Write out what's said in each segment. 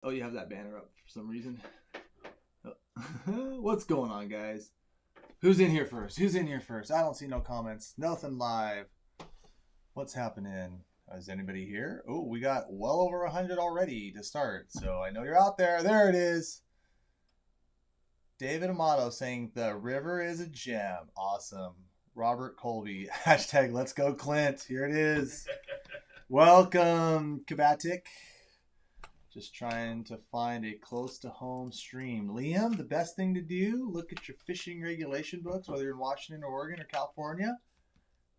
Oh, you have that banner up for some reason. Oh. What's going on, guys? Who's in here first? Who's in here first? I don't see no comments. Nothing live. What's happening? Is anybody here? Oh, we got well over 100 already to start. So I know you're out there. There it is. David Amato saying the river is a gem. Awesome. Robert Colby. Hashtag let's go Clint. Here it is. Welcome, 𝗛𝗘𝗟𝗣. Just trying to find a close to home stream. Liam, the best thing to do, look at your fishing regulation books, whether you're in Washington or Oregon or California.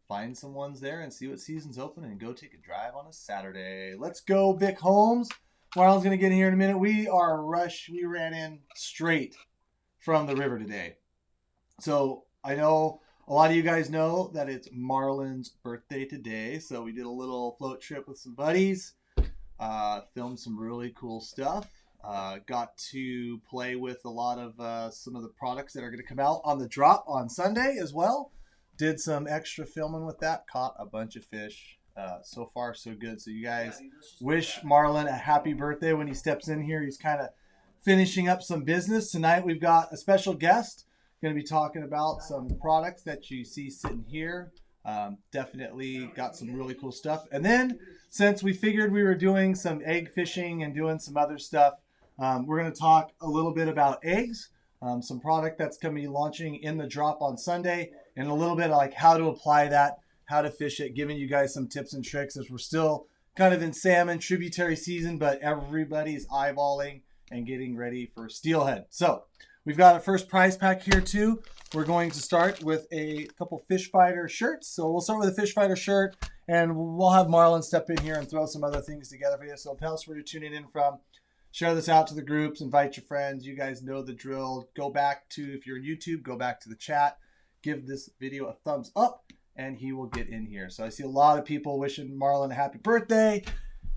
Find some ones there and see what season's open and go take a drive on a Saturday. Let's go, Vic Holmes. Marlin's going to get in here in a minute. We are rushed. We ran in straight from the river today. So I know a lot of you guys know that it's Marlin's birthday today. So we did a little float trip with some buddies. Filmed some really cool stuff. Got to play with a lot of some of the products that are going to come out on the drop on Sunday as well. Did some extra filming with that. Caught a bunch of fish. So far, so good. So you guys wish Marlin a happy birthday when he steps in here. He's kind of finishing up some business. Tonight we've got a special guest. Going to be talking about some products that you see sitting here. Definitely got some really cool stuff. And then since we figured we were doing some egg fishing and doing some other stuff, we're going to talk a little bit about eggs, some product that's going to be launching in the drop on Sunday, and a little bit like how to apply that, how to fish it, giving you guys some tips and tricks as we're still kind of in salmon tributary season, but everybody's eyeballing and getting ready for steelhead. So we've got a first prize pack here too. We're going to start with a couple Fish Fighter shirts. So we'll start with a Fish Fighter shirt, and we'll have Marlin step in here and throw some other things together for you. So tell us where you're tuning in from. Share this out to the groups. Invite your friends. You guys know the drill. Go back to, if you're on YouTube, go back to the chat. Give this video a thumbs up, and he will get in here. So I see a lot of people wishing Marlin a happy birthday.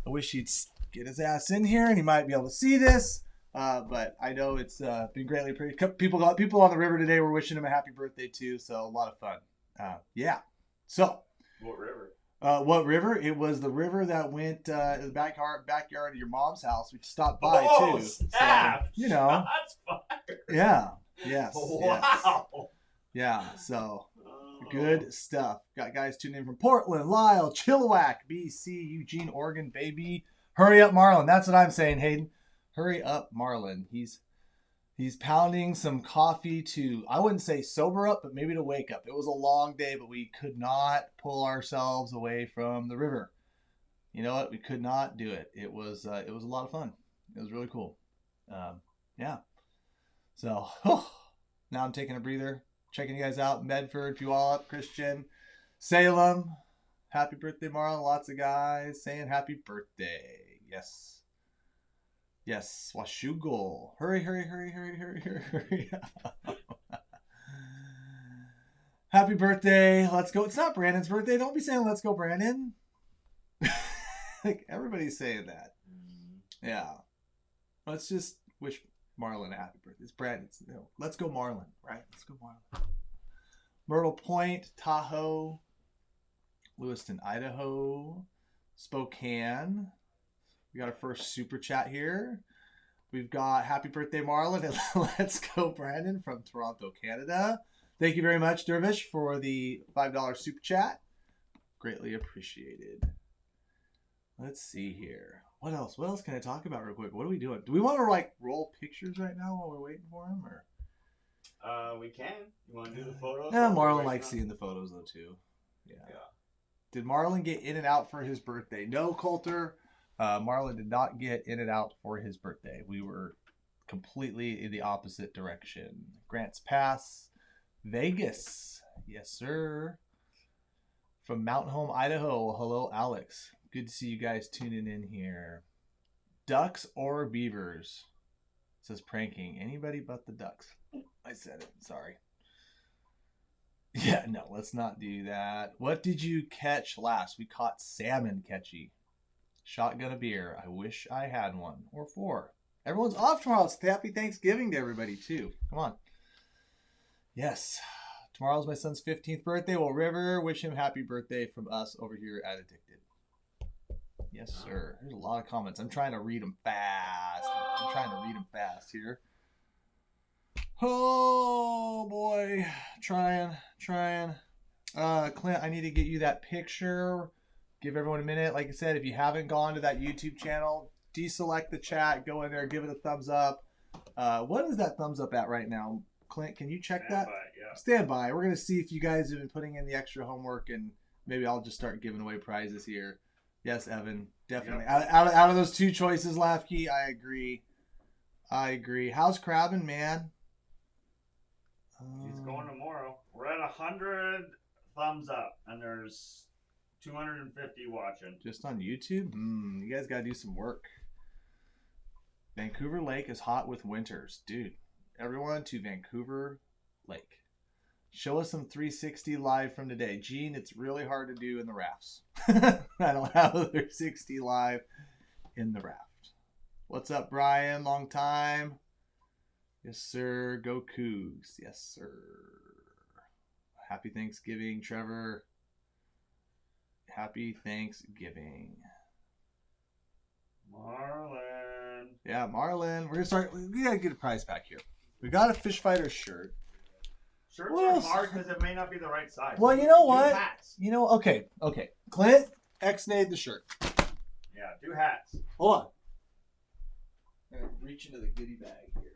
I wish he'd get his ass in here, and he might be able to see this. But I know it's been greatly appreciated. People on the river today were wishing him a happy birthday too, so a lot of fun. Yeah. So. What river? What river? It was the river that went in the backyard of your mom's house. We stopped by too. Snap. So, you know. Shots fired. Yeah. Yes. Wow. Yes. Yeah. So. Good stuff. Got guys tuning in from Portland, Lyle, Chilliwack, BC, Eugene, Oregon, baby. Hurry up, Marlin. That's what I'm saying, Hayden. Hurry up, Marlin. He's pounding some coffee to, I wouldn't say sober up, but maybe to wake up. It was a long day, but we could not pull ourselves away from the river. You know what? We could not do it. It was a lot of fun. It was really cool. Yeah. So now I'm taking a breather. Checking you guys out. Medford, Puyallup, Christian, Salem. Happy birthday, Marlon. Lots of guys saying happy birthday. Yes. Yes. Washougal. Hurry. Happy birthday. Let's go. It's not Brandon's birthday. Don't be saying let's go, Brandon. Like everybody's saying that. Yeah. Let's just wish Marlin a happy birthday. It's Brandon's. No, let's go Marlin, right? Let's go Marlin. Myrtle Point, Tahoe, Lewiston, Idaho, Spokane. We got our first super chat here. We've got happy birthday, Marlin, and let's go Brandon from Toronto, Canada. Thank you very much, Dervish, for the $5 super chat. Greatly appreciated. Let's see here. What else? What else can I talk about real quick? What are we doing? Do we want to like roll pictures right now while we're waiting for him, or? We can. You want to do the photos? Yeah, Marlin likes seeing the photos though too. Yeah. Did Marlin get in and out for his birthday? No, Coulter. Marlin did not get in and out for his birthday. We were completely in the opposite direction. Grants Pass, Vegas. Yes, sir. From Mountain Home, Idaho. Hello, Alex. Good to see you guys tuning in here. Ducks or beavers? It says pranking. Anybody but the ducks. I said it. Sorry. Yeah, no, let's not do that. What did you catch last? We caught salmon catchy. Shotgun a beer. I wish I had one. Or 4. Everyone's off tomorrow. It's happy Thanksgiving to everybody, too. Come on. Yes. Tomorrow's my son's 15th birthday. Well, River, wish him happy birthday from us over here at Addicted. Yes, sir. There's a lot of comments. I'm trying to read them fast. Here. Oh, boy. Trying. Clint, I need to get you that picture. Give everyone a minute. Like I said, if you haven't gone to that YouTube channel, deselect the chat. Go in there. Give it a thumbs up. What is that thumbs up at right now? Clint, can you check that? Yeah. Stand by. We're going to see if you guys have been putting in the extra homework, and maybe I'll just start giving away prizes here. Yes, Evan, definitely. Yep. Out of those two choices, Lafke, I agree. How's crabbing, man? He's going tomorrow. We're at 100 thumbs up, and there's 250 watching. Just on YouTube? You guys got to do some work. Vancouver Lake is hot with winters. Dude, everyone to Vancouver Lake. Show us some 360 live from today. Gene, it's really hard to do in the rafts. I don't have a 360 live in the raft. What's up, Brian? Long time. Yes, sir. Go Cougs. Yes, sir. Happy Thanksgiving, Trevor. Happy Thanksgiving. Marlin. Yeah, Marlin. We're going to start. We got to get a prize pack here. We got a Fish Fighter shirt. Shirts are hard because it may not be the right size. Well, you know what? Do hats. Okay. Clint, X-nayed the shirt. Yeah, do hats. Hold on. I'm going to reach into the goodie bag here.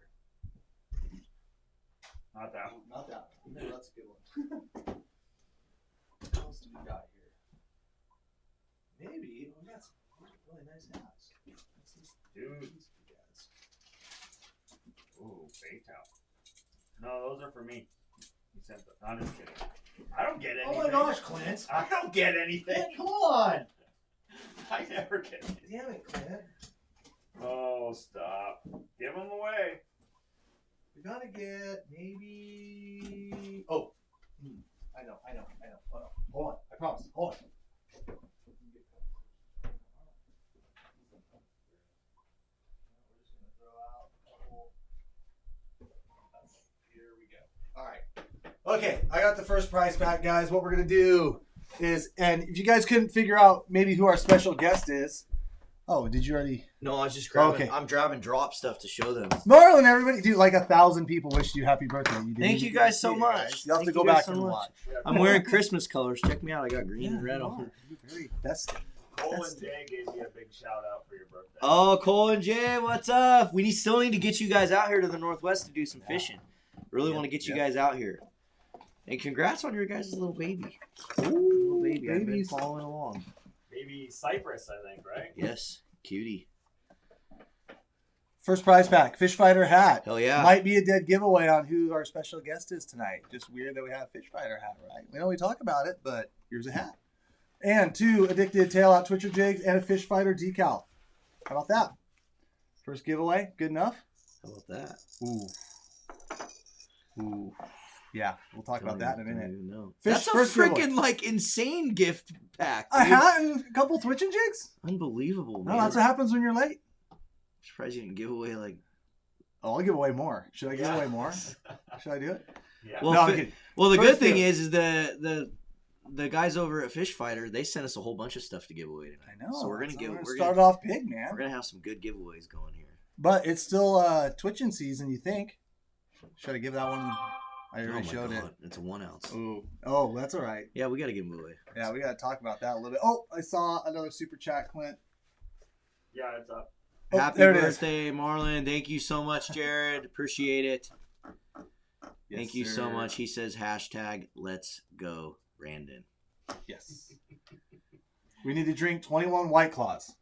Not that one. Not that one. No, that's a good one. What else do we got here? Maybe we got some really nice hats. Dude. Ooh, bait out. No, those are for me. He sent them. I'm just kidding. I don't get anything. Oh my gosh, Clint. I don't get anything. Clint, come on. I never get anything. Damn it, Clint. Oh, stop. Give them away. We gotta get maybe. Oh. I know. Hold on. I promise. Hold on. Here we go. All right. Okay, I got the first prize pack, guys. What we're going to do is, and if you guys couldn't figure out maybe who our special guest is. Oh, did you already? No, I was just grabbing. Okay. I'm grabbing drop stuff to show them. Marlin, everybody. Dude, like 1,000 people wished you happy birthday. You didn't Thank you guys so much. You'll have to Thank go you guys back so and much. watch. I'm wearing Christmas colors. Check me out. I got green and red on. You're very festive. Cole and Jay gave you a big shout out for your birthday. Oh, Cole and Jay, what's up? We still need to get you guys out here to the Northwest to do some fishing. Really want to get you guys out here. And congrats on your guys' little baby. Little baby. I've been following along. Baby Cypress, I think, right? Yes, cutie. First prize pack, Fish Fighter hat. Hell yeah. Might be a dead giveaway on who our special guest is tonight. Just weird that we have a Fish Fighter hat, right? We know we talk about it, but here's a hat. And 2 addicted tail out Twitcher jigs and a Fish Fighter decal. How about that? First giveaway, good enough? How about that? Ooh. Yeah, we'll talk about that in a minute. That's a freaking like insane gift pack. Dude. A hat and a couple twitching jigs? Unbelievable, man. No, that's what happens when you're late. I'm surprised you didn't give away like. Oh, I'll give away more. Should I give away more? Should I do it? Yeah. Well, no, I'm kidding. Well, the First good thing gift. is the guys over at Fish Fighter, they sent us a whole bunch of stuff to give away tonight. I know. So we're gonna start off big, man. We're gonna have some good giveaways going here. But it's still twitching season, you think? Should I give that one? I already showed it. It's a 1 ounce. Ooh. Oh, that's all right. Yeah, we gotta give them away. Yeah, we gotta talk about that a little bit. Oh, I saw another super chat, Clint. Yeah, it's up. Oh, Happy birthday, Marlin. Thank you so much, Jared. Appreciate it. Yes, Thank you sir. so much. He says hashtag let's go Randon. Yes. We need to drink 21 White Claws.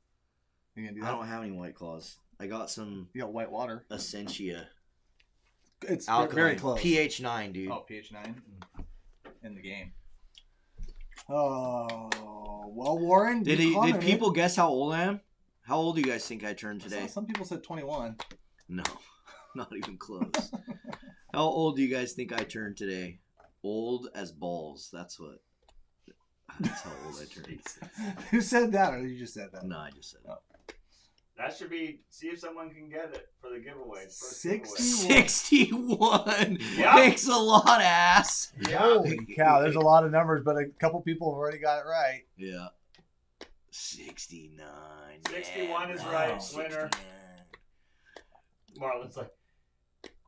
You gonna do that? I don't have any White Claws. I got some You got white water. Essentia. It's Alkaline. very close. pH 9, dude. Oh, pH 9 in the game. Oh, well, Warren. Did people guess how old I am? How old do you guys think I turned today? Some people said 21. No, not even close. How old do you guys think I turned today? Old as balls. That's how old I turned. Who said that, or you just said that? No, I just said it. That should be. See if someone can get it for the giveaway. 61. Yeah. Thanks a lot, ass. Yeah. Holy cow! There's a lot of numbers, but a couple people have already got it right. Yeah. 69. 61 is wow, right. 69. Winner. Marlin's like,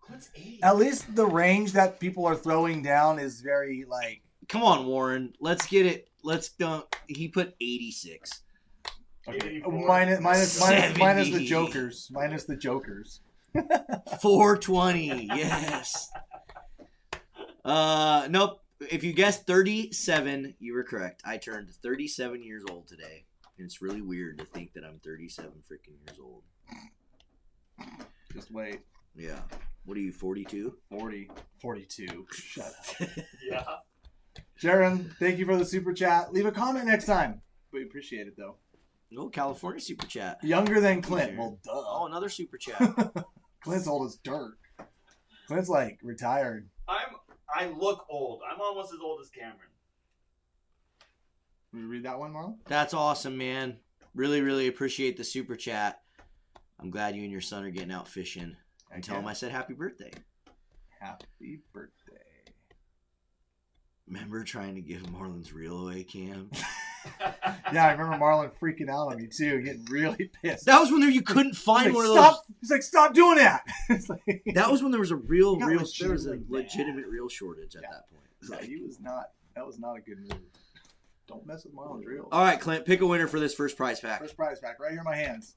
what's 80? At least the range that people are throwing down is very like. Come on, Warren. Let's get it. Let's don't. He put 86. Okay. 84. Minus the 70. jokers. Minus the jokers. 420. Yes. Nope. If you guessed 37, you were correct. I turned 37 years old today. And it's really weird to think that I'm 37 freaking years old. Just wait. Yeah. What are you, 42? 42. Shut up. Yeah. Sharon, thank you for the super chat. Leave a comment next time. We appreciate it though. Oh, California super chat. Younger than Clint. Sharon. Well, duh. Oh, another super chat. Clint's old as dirt. Clint's like retired. I look old. I'm almost as old as Cameron. Will you read that one, Marlon? That's awesome, man. Really, really appreciate the super chat. I'm glad you and your son are getting out fishing. And tell him I said happy birthday. Happy birthday. Remember trying to give Marlin's reel away, Cam? Yeah, I remember Marlon freaking out on me too, getting really pissed. That was when you couldn't find one of those. Stop! He's like, stop doing that. It's like, That was when there was a real, Got there was a legitimately mad. legitimate real shortage at Yeah. that point. It's yeah, like- that was not a good move. Don't mess with Marlon's reel. All right, Clint, pick a winner for this first prize pack. First prize pack right here in my hands.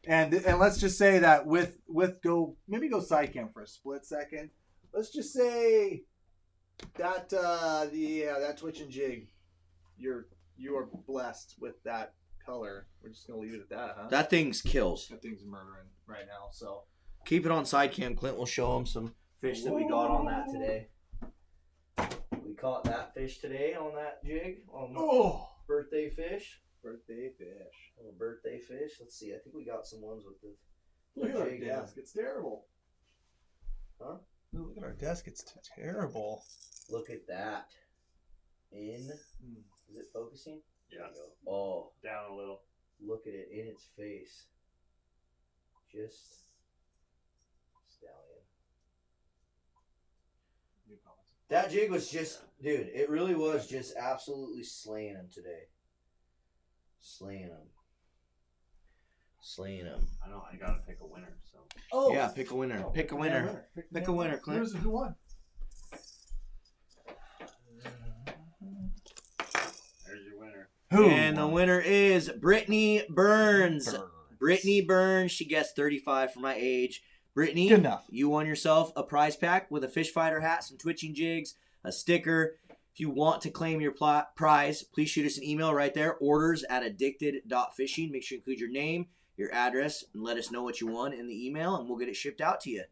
And let's just say that with go side cam for a split second. Let's just say that that twitch and jig, you are blessed with that color. We're just gonna leave it at that, huh? That thing's kills. That thing's murdering right now. So Keep it on side cam. Clint will show him some fish that we got on that today. We caught that fish today on that jig. On the birthday fish. Birthday fish. Little birthday fish. Let's see. I think we got some ones with the Look at our jig. desk. It's terrible. Huh? Look at our desk. It's terrible. Look at that. Is it focusing? Yeah. There you go. Oh, Down a little. look at it in its face. Just stallion. New comments. That jig was just, dude, it really was just absolutely slaying him today. Slaying him. I know. I gotta pick a winner. So. Oh Yeah, pick a winner. Pick a winner. Pick a winner, Clint. Who won? There's your winner. Who? And the winner is Brittany Burns. Brittany Burns. She guessed 35 for my age. Brittany, Good enough. you won yourself a prize pack with a fish fighter hat, some twitching jigs, a sticker. If you want to claim your prize, please shoot us an email right there. orders@addicted.fishing. Make sure you include your name, your address, and let us know what you want in the email, and we'll get it shipped out to you.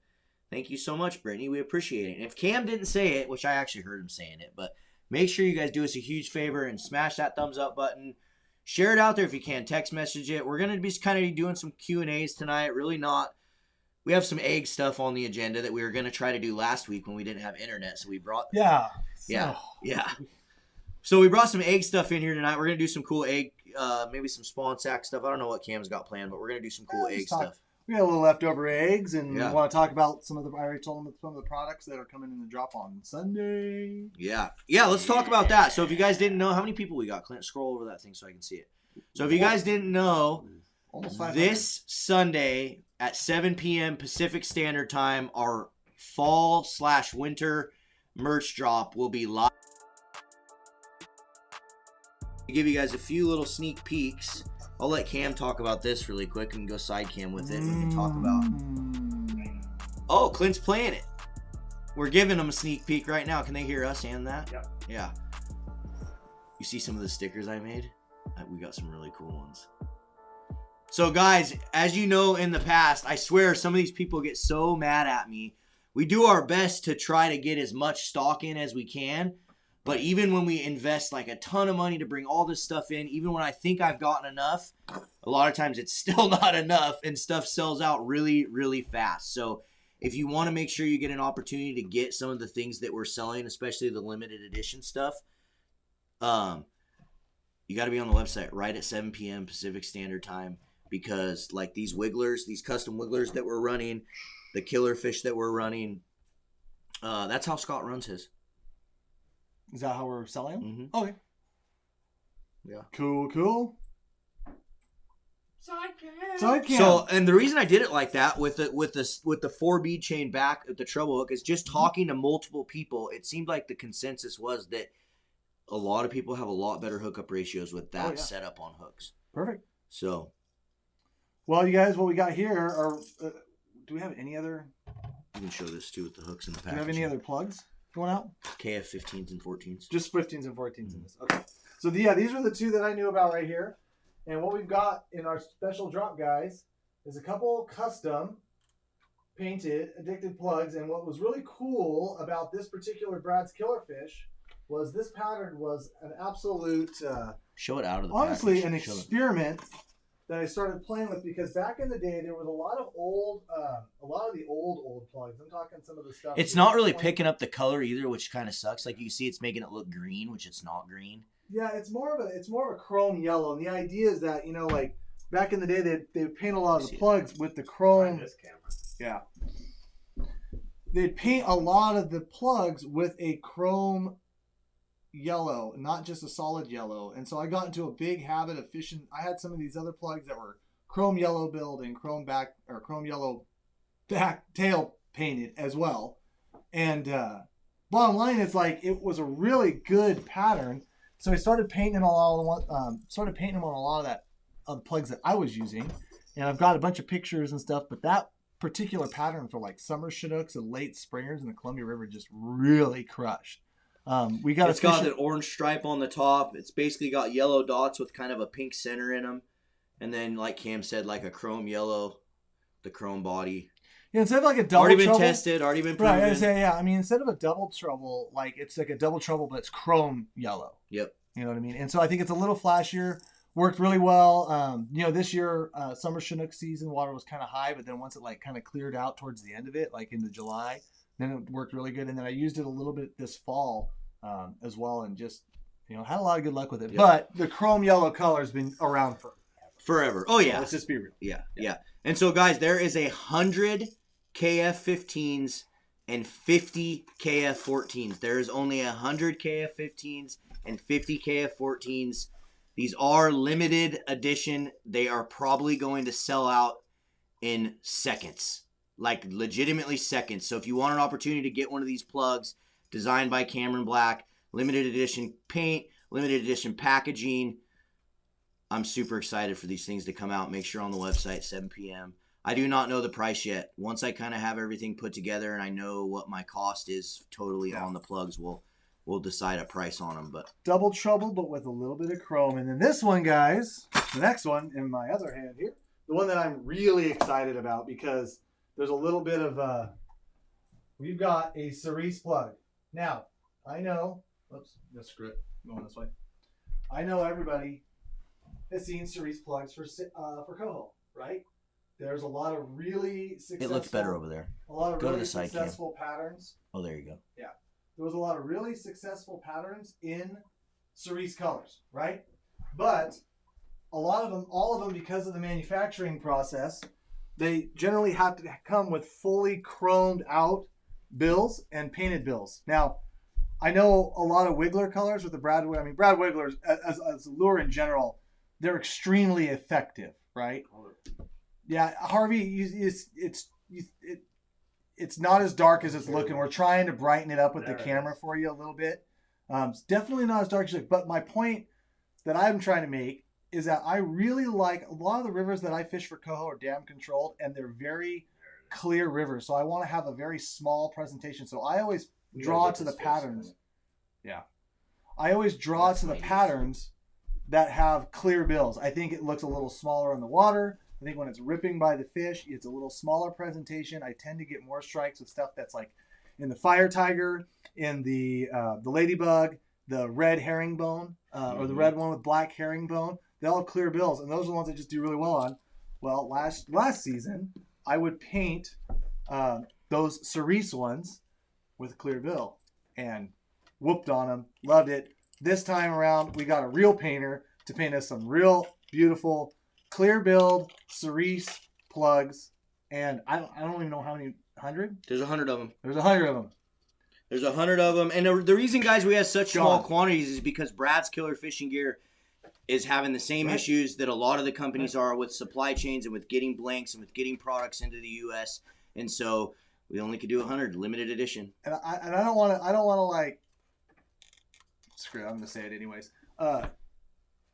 Thank you so much, Brittany. We appreciate it. And if Cam didn't say it, which I actually heard him saying it, but make sure you guys do us a huge favor and smash that thumbs up button. Share it out there if you can. Text message it. We're going to be kind of doing some Q&As tonight. Really not. We have some egg stuff on the agenda that we were going to try to do last week when we didn't have internet. So we brought... Yeah. Yeah. Yeah. So we brought some egg stuff in here tonight. We're going to do some cool egg, maybe some spawn sack stuff. I don't know what Cam's got planned, but we're going to do some cool egg stuff. We got a little leftover eggs, and Yeah. we want to talk about some of the. I already told them some of the products that are coming in the drop on Sunday. Yeah. Yeah, let's talk about that. So if you guys didn't know, how many people we got? Clint, scroll over that thing so I can see it. So if you guys didn't know, Almost 500. this Sunday at 7 p.m. Pacific Standard Time, our fall/winter merch drop will be live. To give you guys a few little sneak peeks, I'll let Cam talk about this really quick and go side cam with it. And we can talk about. Oh, Clint's playing it. We're giving them a sneak peek right now. Can they hear us and that? Yep. Yeah. You see some of the stickers I made? We got some really cool ones. So guys, as you know in the past, I swear some of these people get so mad at me. We do our best to try to get as much stock in as we can. But even when we invest like a ton of money to bring all this stuff in, even when I think I've gotten enough, a lot of times it's still not enough and stuff sells out really, really fast. So if you want to make sure you get an opportunity to get some of the things that we're selling, especially the limited edition stuff, you got to be on the website right at 7 p.m. Pacific Standard Time, because like these wigglers, these custom wigglers that we're running, the killer fish that we're running, that's how Scott runs his. Is that how we're selling them? Mm-hmm. Okay. Yeah. Cool. Side cam. So, and the reason I did it like that with the 4 bead chain back at the treble hook is just talking to multiple people. It seemed like the consensus was that a lot of people have a lot better hookup ratios with that setup on hooks. Perfect. So, well, you guys, what we got here are. Do we have any other? You can show this too with the hooks in the package. Do we have any other plugs going out? KF 15s and 14s. Just 15s and 14s in this. Okay. So yeah, these are the two that I knew about right here. And what we've got in our special drop, guys, is a couple custom painted addicted plugs. And what was really cool about this particular Brad's Killer Fish was this pattern was an absolute show it out of the honestly package. An experiment that I started playing with, because back in the day there was a lot of the old plugs. I'm talking some of the stuff. It's not really picking up the color either, which kind of sucks. Like you see, it's making it look green, which it's not green. Yeah, it's more of a chrome yellow, and the idea is that, you know, like back in the day they would paint a lot of the plugs with the chrome. This camera. Yeah, they'd paint a lot of the plugs with a chrome yellow, not just a solid yellow. And so I got into a big habit of fishing. I had some of these other plugs that were chrome yellow build and chrome yellow back tail painted as well. And bottom line is, like, it was a really good pattern. So I started painting them on a lot of the plugs that I was using, and I've got a bunch of pictures and stuff. But that particular pattern for like summer Chinooks and late springers in the Columbia River just really crushed. It's got an orange stripe on the top. It's basically got yellow dots with kind of a pink center in them, and then, like Cam said, like a chrome yellow, the chrome body. Yeah, instead of like a double already been trouble, tested, already been proven. Right, I say, yeah. I mean, instead of a double trouble, like it's like a double trouble, but it's chrome yellow. Yep. You know what I mean? And so I think it's a little flashier. Worked really well. You know, this year summer Chinook season water was kind of high, but then once it like kind of cleared out towards the end of it, like into July, then it worked really good. And then I used it a little bit this fall as well, and just, you know, had a lot of good luck with it. Yep. But the chrome yellow color has been around forever. Oh yeah. So let's just be real. Yeah. And so, guys, there is 100 KF15s and 50 KF14s. There is only 100 KF15s and 50 KF14s. These are limited edition. They are probably going to sell out in seconds, like legitimately seconds. So if you want an opportunity to get one of these plugs designed by Cameron Black, limited edition paint, limited edition packaging, I'm super excited for these things to come out. Make sure on the website, 7 p.m. I do not know the price yet. Once I kind of have everything put together and I know what my cost is totally on the plugs, we'll decide a price on them. But double trouble, but with a little bit of chrome. And then this one, guys, the next one in my other hand here, the one that I'm really excited about, because there's a little bit of we've got a cerise plug. Now, I know, oops, no script going this way. I know everybody has seen cerise plugs for coho, right? There's a lot of really successful. It looks better over there. A lot of really successful patterns. Oh, there you go. Yeah. There was a lot of really successful patterns in cerise colors, right? But a lot of them, all of them, because of the manufacturing process, they generally have to come with fully chromed out bills and painted bills. Now, I know a lot of Wiggler colors with the Brad Wigglers as a lure in general, they're extremely effective, right? Yeah, Harvey, it's not as dark as it's looking. We're trying to brighten it up with the camera for you a little bit. It's definitely not as dark as it looks. But my point that I'm trying to make is that I really like a lot of the rivers that I fish for coho are dam controlled, and they're very clear rivers. So I want to have a very small presentation. So I always draw to the patterns. Yeah. I always draw to the patterns that have clear bills. I think it looks a little smaller in the water. I think when it's ripping by the fish, it's a little smaller presentation. I tend to get more strikes with stuff that's like in the fire tiger, in the ladybug, the red herringbone, or the red one with black herringbone. They all have clear bills, and those are the ones I just do really well on. Well, last season, I would paint those cerise ones with a clear bill, and whooped on them. Loved it. This time around, we got a real painter to paint us some real beautiful clear build cerise plugs, and I don't even know how many. 100? There's 100 of them. There's 100 of them. There's 100 of them, and the reason, guys, we have such small quantities is because Brad's Killer Fishing Gear is having the same issues that a lot of the companies are with supply chains and with getting blanks and with getting products into the U.S. And so we only could do 100 limited edition. And I don't want to like. Screw it, I'm gonna say it anyways.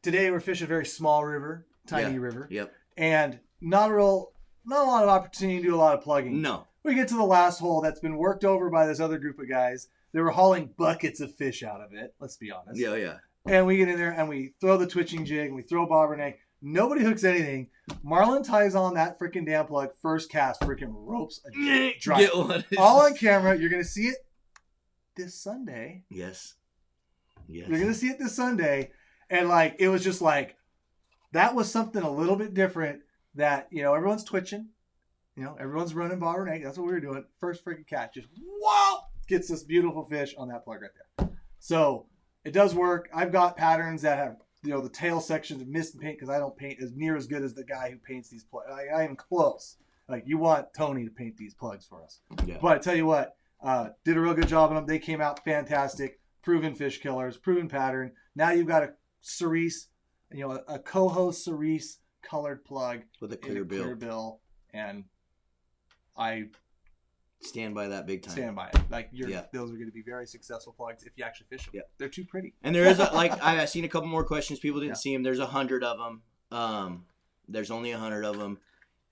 Today we're fishing a very small river, tiny river. Yep. And not a lot of opportunity to do a lot of plugging. No. We get to the last hole that's been worked over by this other group of guys. They were hauling buckets of fish out of it. Let's be honest. Yeah. And we get in there and we throw the twitching jig and we throw bobber and egg. Nobody hooks anything. Marlin ties on that freaking damn plug. First cast, freaking ropes a dry. Get one. All on camera. You're gonna see it this Sunday. Yes. You're gonna see it this Sunday, and like it was just like that was something a little bit different. That everyone's twitching, everyone's running bobber and egg. That's what we were doing. First freaking catch, just whoa, gets this beautiful fish on that plug right there. So it does work. I've got patterns that have the tail sections of mist and paint because I don't paint as near as good as the guy who paints these plugs. I am close. Like you want Tony to paint these plugs for us. Yeah. But I tell you what, did a real good job on them. They came out fantastic. Proven fish killers, proven pattern. Now you've got a cerise, a coho cerise colored plug with a clear bill. And I stand by that big time. Stand by it. Like those are going to be very successful plugs if you actually fish them. Yeah. They're too pretty. And there is I've seen a couple more questions. People didn't see them. There's 100 of them. There's only 100 of them,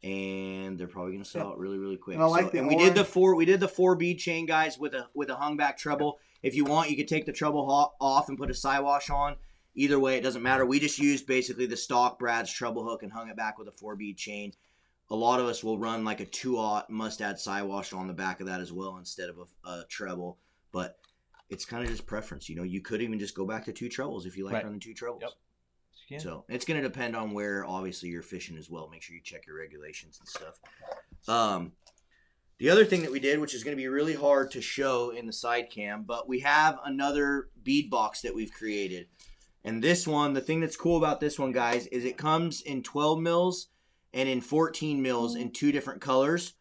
and they're probably going to sell out really, really quick. And we did the four bead chain, guys, with a hung back treble. If you want, you could take the treble off and put a sidewash on. Either way, it doesn't matter. We just used basically the stock Brad's treble hook and hung it back with a 4-bead chain. A lot of us will run like a 2-aught must-add sidewash on the back of that as well instead of a treble. But it's kind of just preference. You could even just go back to 2 trebles if you like running 2 trebles. Yep. So it's going to depend on where, obviously, you're fishing as well. Make sure you check your regulations and stuff. The other thing that we did, which is going to be really hard to show in the side cam, but we have another bead box that we've created. And this one, the thing that's cool about this one, guys, is it comes in 12 mils and in 14 mils in 2 different colors.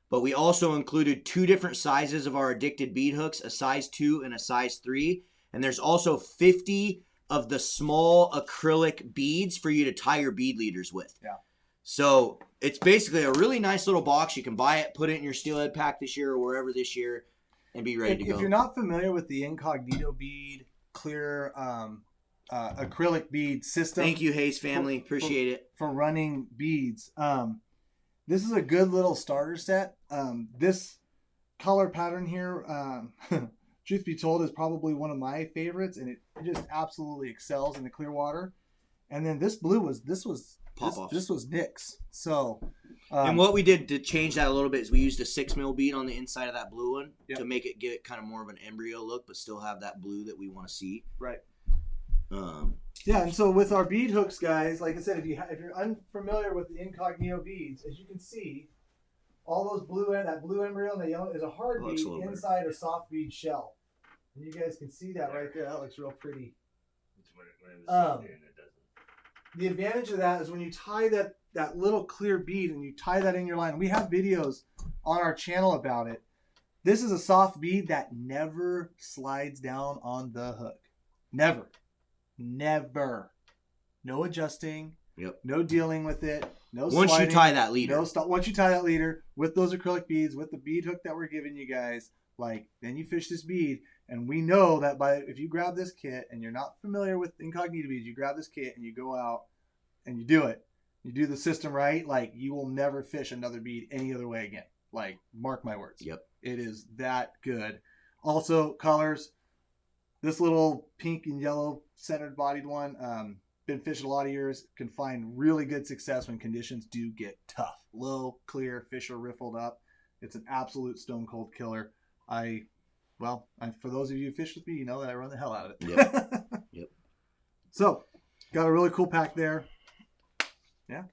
But we also included 2 different sizes of our addicted bead hooks, a size 2 and a size 3. And there's also 50 of the small acrylic beads for you to tie your bead leaders with. Yeah. So it's basically a really nice little box. You can buy it, put it in your steelhead pack this year or wherever this year, and be ready to go. If you're not familiar with the incognito bead, clear acrylic bead system. Thank you, Hayes family. Appreciate it. For running beads. This is a good little starter set. This color pattern here, truth be told, is probably one of my favorites, and it just absolutely excels in the clear water. And then this blue was Pop-offs. This was Nick's. So, and what we did to change that a little bit is we used a 6 mil bead on the inside of that blue one to make it get kind of more of an embryo look, but still have that blue that we want to see. Right. Yeah, and so with our bead hooks, guys, like I said, if you're unfamiliar with the incognito beads, as you can see, all those that blue embryo and the yellow is a hard bead inside a soft bead shell. And you guys can see that right there. That looks real pretty. The advantage of that is when you tie that little clear bead and you tie that in your line. We have videos on our channel about it. This is a soft bead that never slides down on the hook. Never. No adjusting. Yep. No dealing with it. No once sliding, you tie that leader. Once you tie that leader with those acrylic beads, with the bead hook that we're giving you guys, then you fish this bead. And we know that if you grab this kit and you're not familiar with incognito beads, you grab this kit and you go out and you do it. You do the system right, you will never fish another bead any other way again. Mark my words. Yep. It is that good. Also, colors. This little pink and yellow centered bodied one, been fishing a lot of years, can find really good success when conditions do get tough. Low, clear, fish are riffled up. It's an absolute stone cold killer. For those of you who fish with me, you know that I run the hell out of it. Yep. So, got a really cool pack there. Yeah.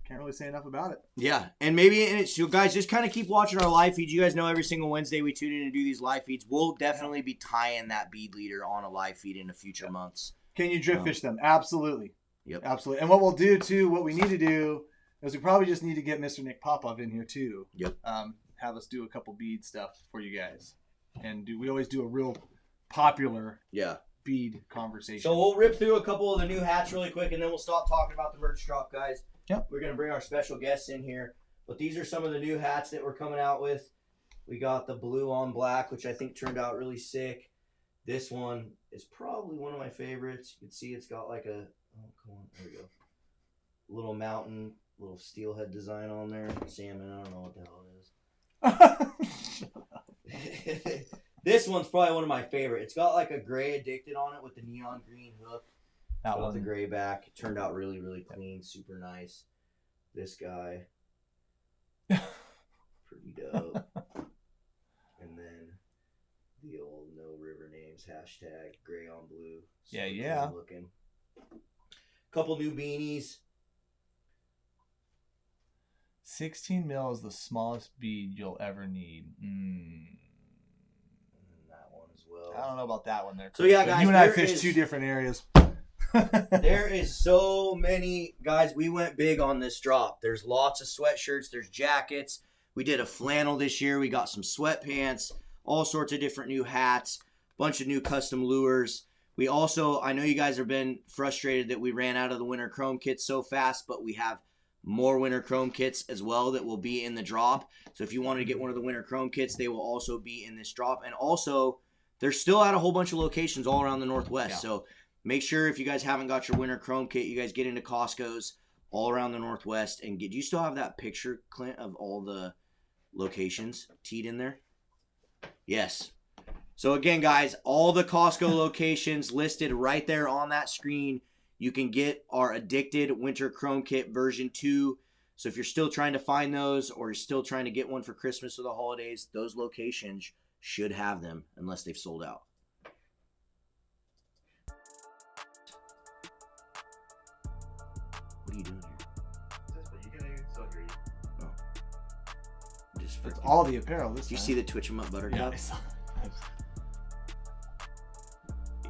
Can't really say enough about it. Yeah. And so guys, just kind of keep watching our live feeds. You guys know every single Wednesday we tune in and do these live feeds. We'll definitely be tying that bead leader on a live feed in the future months. Can you drift fish them? Absolutely. Yep. Absolutely. And what we'll do too, what we need to do is we probably just need to get Mr. Nick Popov in here too. Yep. Have us do a couple bead stuff for you guys. And we always do a real popular bead conversation. So we'll rip through a couple of the new hats really quick, and then we'll stop talking about the merch drop, guys. Yep. We're going to bring our special guests in here. But these are some of the new hats that we're coming out with. We got the blue on black, which I think turned out really sick. This one is probably one of my favorites. You can see it's got like a, oh, come on, there we go. Little mountain, little steelhead design on there. Salmon, I don't know what the hell it is. This one's probably one of my favorite. It's got like a gray addicted on it with the neon green hook. That Got one. the gray back. It turned out really, really clean. Super nice. This guy. Pretty dope. And then the old no river names. Hashtag gray on blue. Yeah, Super yeah. cool looking. Couple new beanies. 16 mil is the smallest bead you'll ever need. That one as well. I don't know about that one there. So, yeah, But guys, you and I there fished is- 2 different areas. There is so many, guys. We went big on this drop. There's lots of sweatshirts. There's jackets. We did a flannel this year. We got some sweatpants, all sorts of different new hats, bunch of new custom lures. We also, I know you guys have been frustrated that we ran out of the winter chrome kits so fast, but we have more winter chrome kits as well that will be in the drop. So if you wanted to get one of the winter chrome kits, they will also be in this drop. And also, they're still at a whole bunch of locations all around the Northwest. Yeah. So make sure if you guys haven't got your winter chrome kit, you guys get into Costco's all around the Northwest and get. Do you still have that picture, Clint, of all the locations teed in there? Yes. So again, guys, all the Costco locations listed right there on that screen. You can get our Addicted Winter Chrome Kit version 2. So if you're still trying to find those or you're still trying to get one for Christmas or the holidays, those locations should have them unless they've sold out. What are you doing here? Oh. Just It's freaking- all the apparel this Do you time. see the Twitch 'em up buttercup? Yeah, I saw.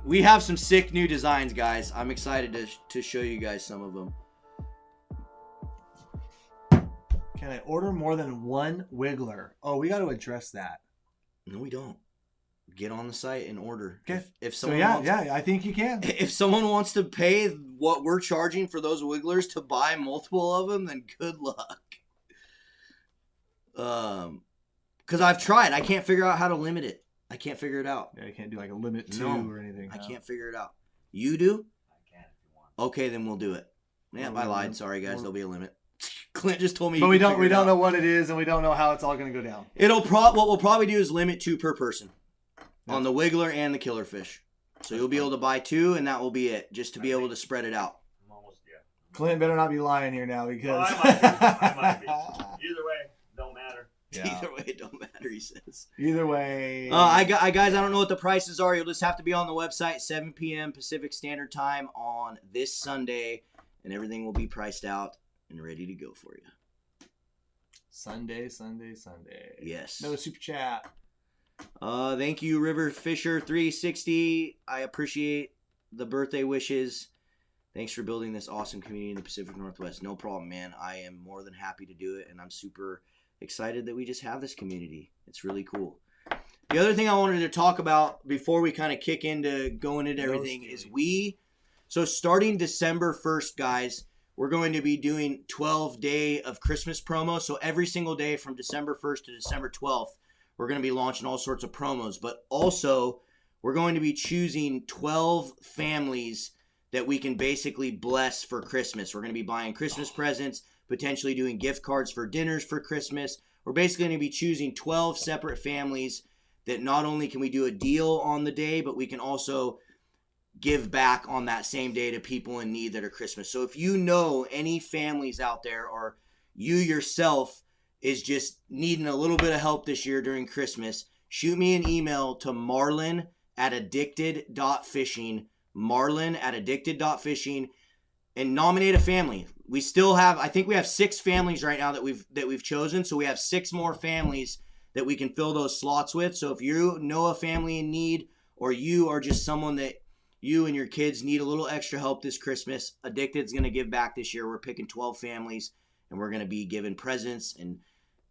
We have some sick new designs, guys. I'm excited to show you guys some of them. Can I order more than one wiggler? Oh, we got to address that. No, we don't. Get on the site and order. Okay. If So someone yeah, wants, I think you can. if someone wants to pay what we're charging for those wigglers to buy multiple of them, then good luck. Because I've tried. I can't figure out how to limit it. I can't figure it out. Yeah, you can't do like a limit 2 No, or anything. I no. can't figure it out. You do? I can if you want. Okay, then we'll do it. Yeah, Well, I we- lied. Sorry, guys. we're- There'll be a limit. Clint just told me. But he we could don't figure it out. know what it is, and we don't know how it's all going to go down. What we'll probably do is limit 2 per person on the wiggler and the killer fish. So you'll be able to buy 2, and that will be it, just to be able to spread it out. I'm almost, yeah. Clint better not be lying here now because. Well, I might be. Either way, don't matter. Yeah. Either way, it don't matter, he says. Either way. Guys, I don't know what the prices are. You'll just have to be on the website 7 p.m. Pacific Standard Time on this Sunday, and everything will be priced out and ready to go for you. Sunday. Yes. No super chat. Thank you, River Fisher 360. I appreciate the birthday wishes. Thanks for building this awesome community in the Pacific Northwest. No problem, man. I am more than happy to do it, and I'm super excited that we just have this community. It's really cool. The other thing I wanted to talk about before we kind of kick into going into everything is so starting December 1st, guys, we're going to be doing 12-day of Christmas promo. So every single day from December 1st to December 12th, we're going to be launching all sorts of promos. But also, we're going to be choosing 12 families that we can basically bless for Christmas. We're going to be buying Christmas presents, potentially doing gift cards for dinners for Christmas. We're basically going to be choosing 12 separate families that not only can we do a deal on the day, but we can also give back on that same day to people in need that are Christmas. So if you know any families out there, or you yourself is just needing a little bit of help this year during Christmas, shoot me an email to marlin@addicted.fishing, marlin@addicted.fishing, and nominate a family. We still have, I think we have 6 families right now that we've chosen. So we have 6 more families that we can fill those slots with. So if you know a family in need, or you are just someone that you and your kids need a little extra help this Christmas, Addicted's going to give back this year. We're picking 12 families, and we're going to be giving presents and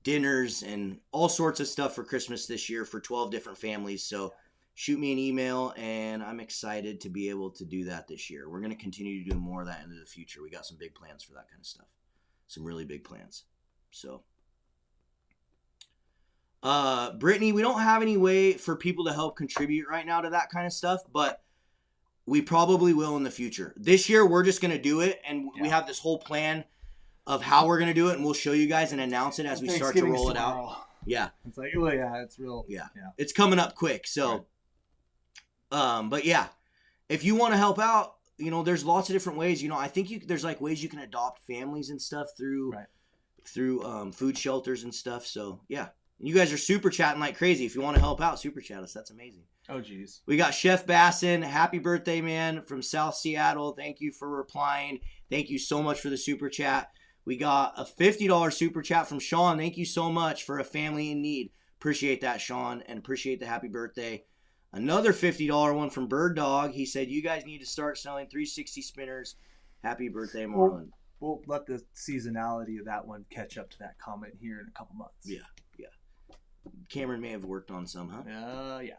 dinners and all sorts of stuff for Christmas this year for 12 different families. So shoot me an email, and I'm excited to be able to do that this year. We're going to continue to do more of that into the future. We got some big plans for that kind of stuff. Some really big plans. So, Brittany, we don't have any way for people to help contribute right now to that kind of stuff, but we probably will in the future. This year, we're just going to do it, and we have this whole plan of how we're going to do it, and we'll show you guys and announce it as we start to roll it out. Yeah. It's like, oh, yeah, it's real. Yeah. It's coming up quick. So, but yeah, if you want to help out, there's lots of different ways. I think there's like ways you can adopt families and stuff through food shelters and stuff. So, yeah. You guys are super chatting like crazy. If you want to help out, super chat us. That's amazing. Oh, geez. We got Chef Bassin. Happy birthday, man, from South Seattle. Thank you for replying. Thank you so much for the super chat. We got a $50 super chat from Sean. Thank you so much for a family in need. Appreciate that, Sean, and appreciate the happy birthday. Another $50 one from Bird Dog. He said, you guys need to start selling 360 spinners. Happy birthday, Marlin. We'll let the seasonality of that one catch up to that comment here in a couple months. Yeah. Cameron may have worked on some, huh? Yeah.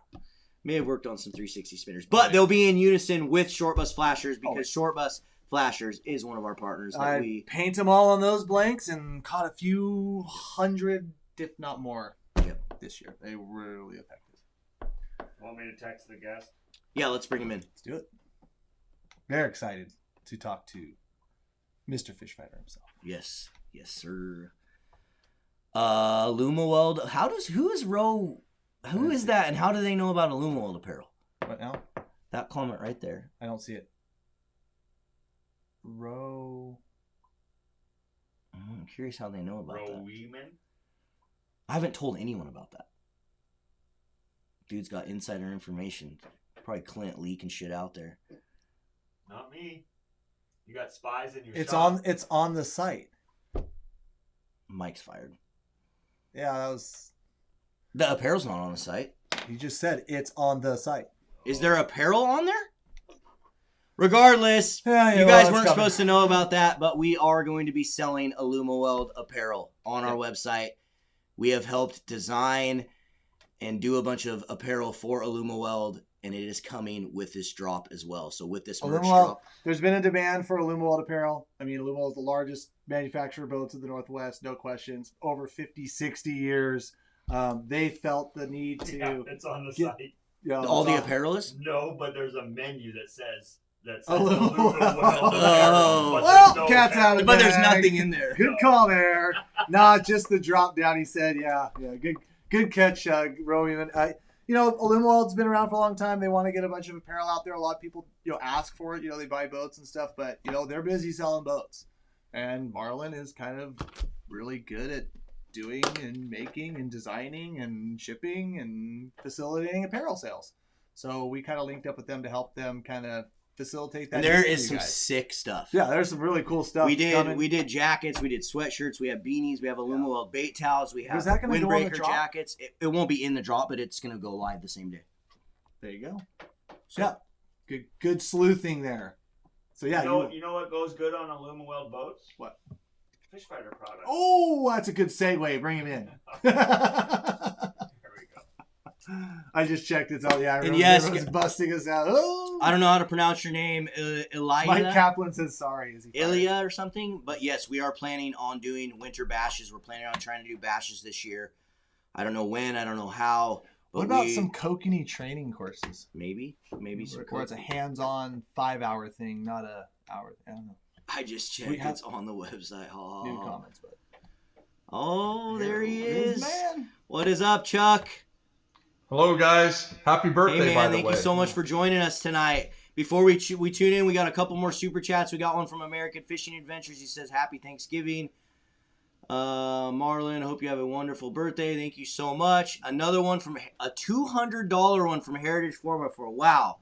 May have worked on some 360 spinners. But they'll be in unison with Short Bus Flashers because Short Bus Flashers is one of our partners. I paint them all on those blanks and caught a few hundred, if not more, this year. They were really effective. Want me to text the guest? Yeah, let's bring him in. Let's do it. Very excited to talk to Mr. Fish Fighter himself. Yes, sir. Lumaweld. Who is that, and how do they know about Lumaweld apparel? What now? That comment right there. I don't see it. I'm curious how they know about that. Weeman? I haven't told anyone about that. Dude's got insider information. Probably Clint leaking shit out there. Not me. You got spies in your shop. It's on the site. Mike's fired. Yeah, that was... The apparel's not on the site. You just said it's on the site. Is there apparel on there? Regardless, you guys weren't supposed to know about that, but we are going to be selling Illumaweld apparel on our website. We have helped design and do a bunch of apparel for Illumaweld, and it is coming with this drop as well. So with this merch drop, there's been a demand for Illumaweld apparel. I mean, Illumaweld is the largest manufacturer of boats in the Northwest, no questions. Over 50, 60 years, they felt the need to. Yeah, it's on the site. All the apparel is? No, but there's a menu that says. Well, cat's out of the bag. But there's nothing in there. Good call there. Just the drop down. He said, yeah, good catch, Roman. Illumawald's been around for a long time. They want to get a bunch of apparel out there. A lot of people, ask for it. They buy boats and stuff, but they're busy selling boats. And Marlin is kind of really good at doing and making and designing and shipping and facilitating apparel sales. So we kind of linked up with them to help them kind of facilitate that. And there is some sick stuff. Yeah, there's some really cool stuff. We did jackets, we did sweatshirts, we have beanies, we have Illumaweld bait towels, we have windbreaker jackets. It won't be in the drop, but it's going to go live the same day. There you go. So, yeah, good sleuthing there. So yeah, you know what goes good on Illumaweld boats? What? Fish Fighter product. Oh, that's a good segue. Bring him in. I just checked. It's all everyone's busting us out. Oh. I don't know how to pronounce your name, Elijah. Mike Kaplan says sorry. Is he Ilya or something? But yes, we are planning on doing winter bashes. We're planning on trying to do bashes this year. I don't know when. I don't know how. But what about some kokanee training courses? Maybe some. Or it's a hands-on 5-hour thing, not a hour. I don't know. I just checked. It's on the website. Oh. New comments, but. Oh, there he is. Man. What is up, Chuck? Hello, guys. Happy birthday, hey, man, by the way. Thank you so much for joining us tonight. Before we tune in, we got a couple more super chats. We got one from American Fishing Adventures. He says, Happy Thanksgiving. Marlin, hope you have a wonderful birthday. Thank you so much. Another one from a $200 one from Heritage 4x4. Wow.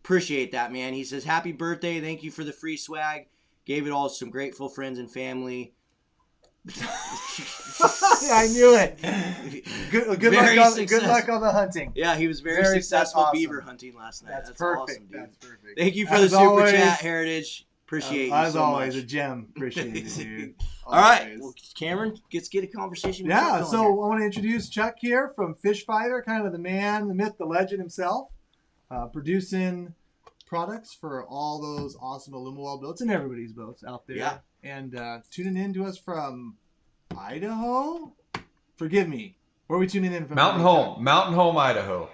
Appreciate that, man. He says, Happy birthday. Thank you for the free swag. Gave it all to some grateful friends and family. I knew it. Good luck on the hunting. Yeah, he was very successful beaver hunting last night. That's perfect. Awesome, dude. That's perfect. Thank you for the super chat, Heritage. Appreciate you so much. As always, a gem. Appreciate it, dude. All right. Well, Cameron, let's get a conversation. Yeah, so I want to introduce Chuck here from Fish Fighter, kind of the man, the myth, the legend himself. producing products for all those awesome Alumawell boats and everybody's boats out there. Yeah. And tuning in to us from Idaho. Forgive me. Where are we tuning in from? Mountain Home, Idaho.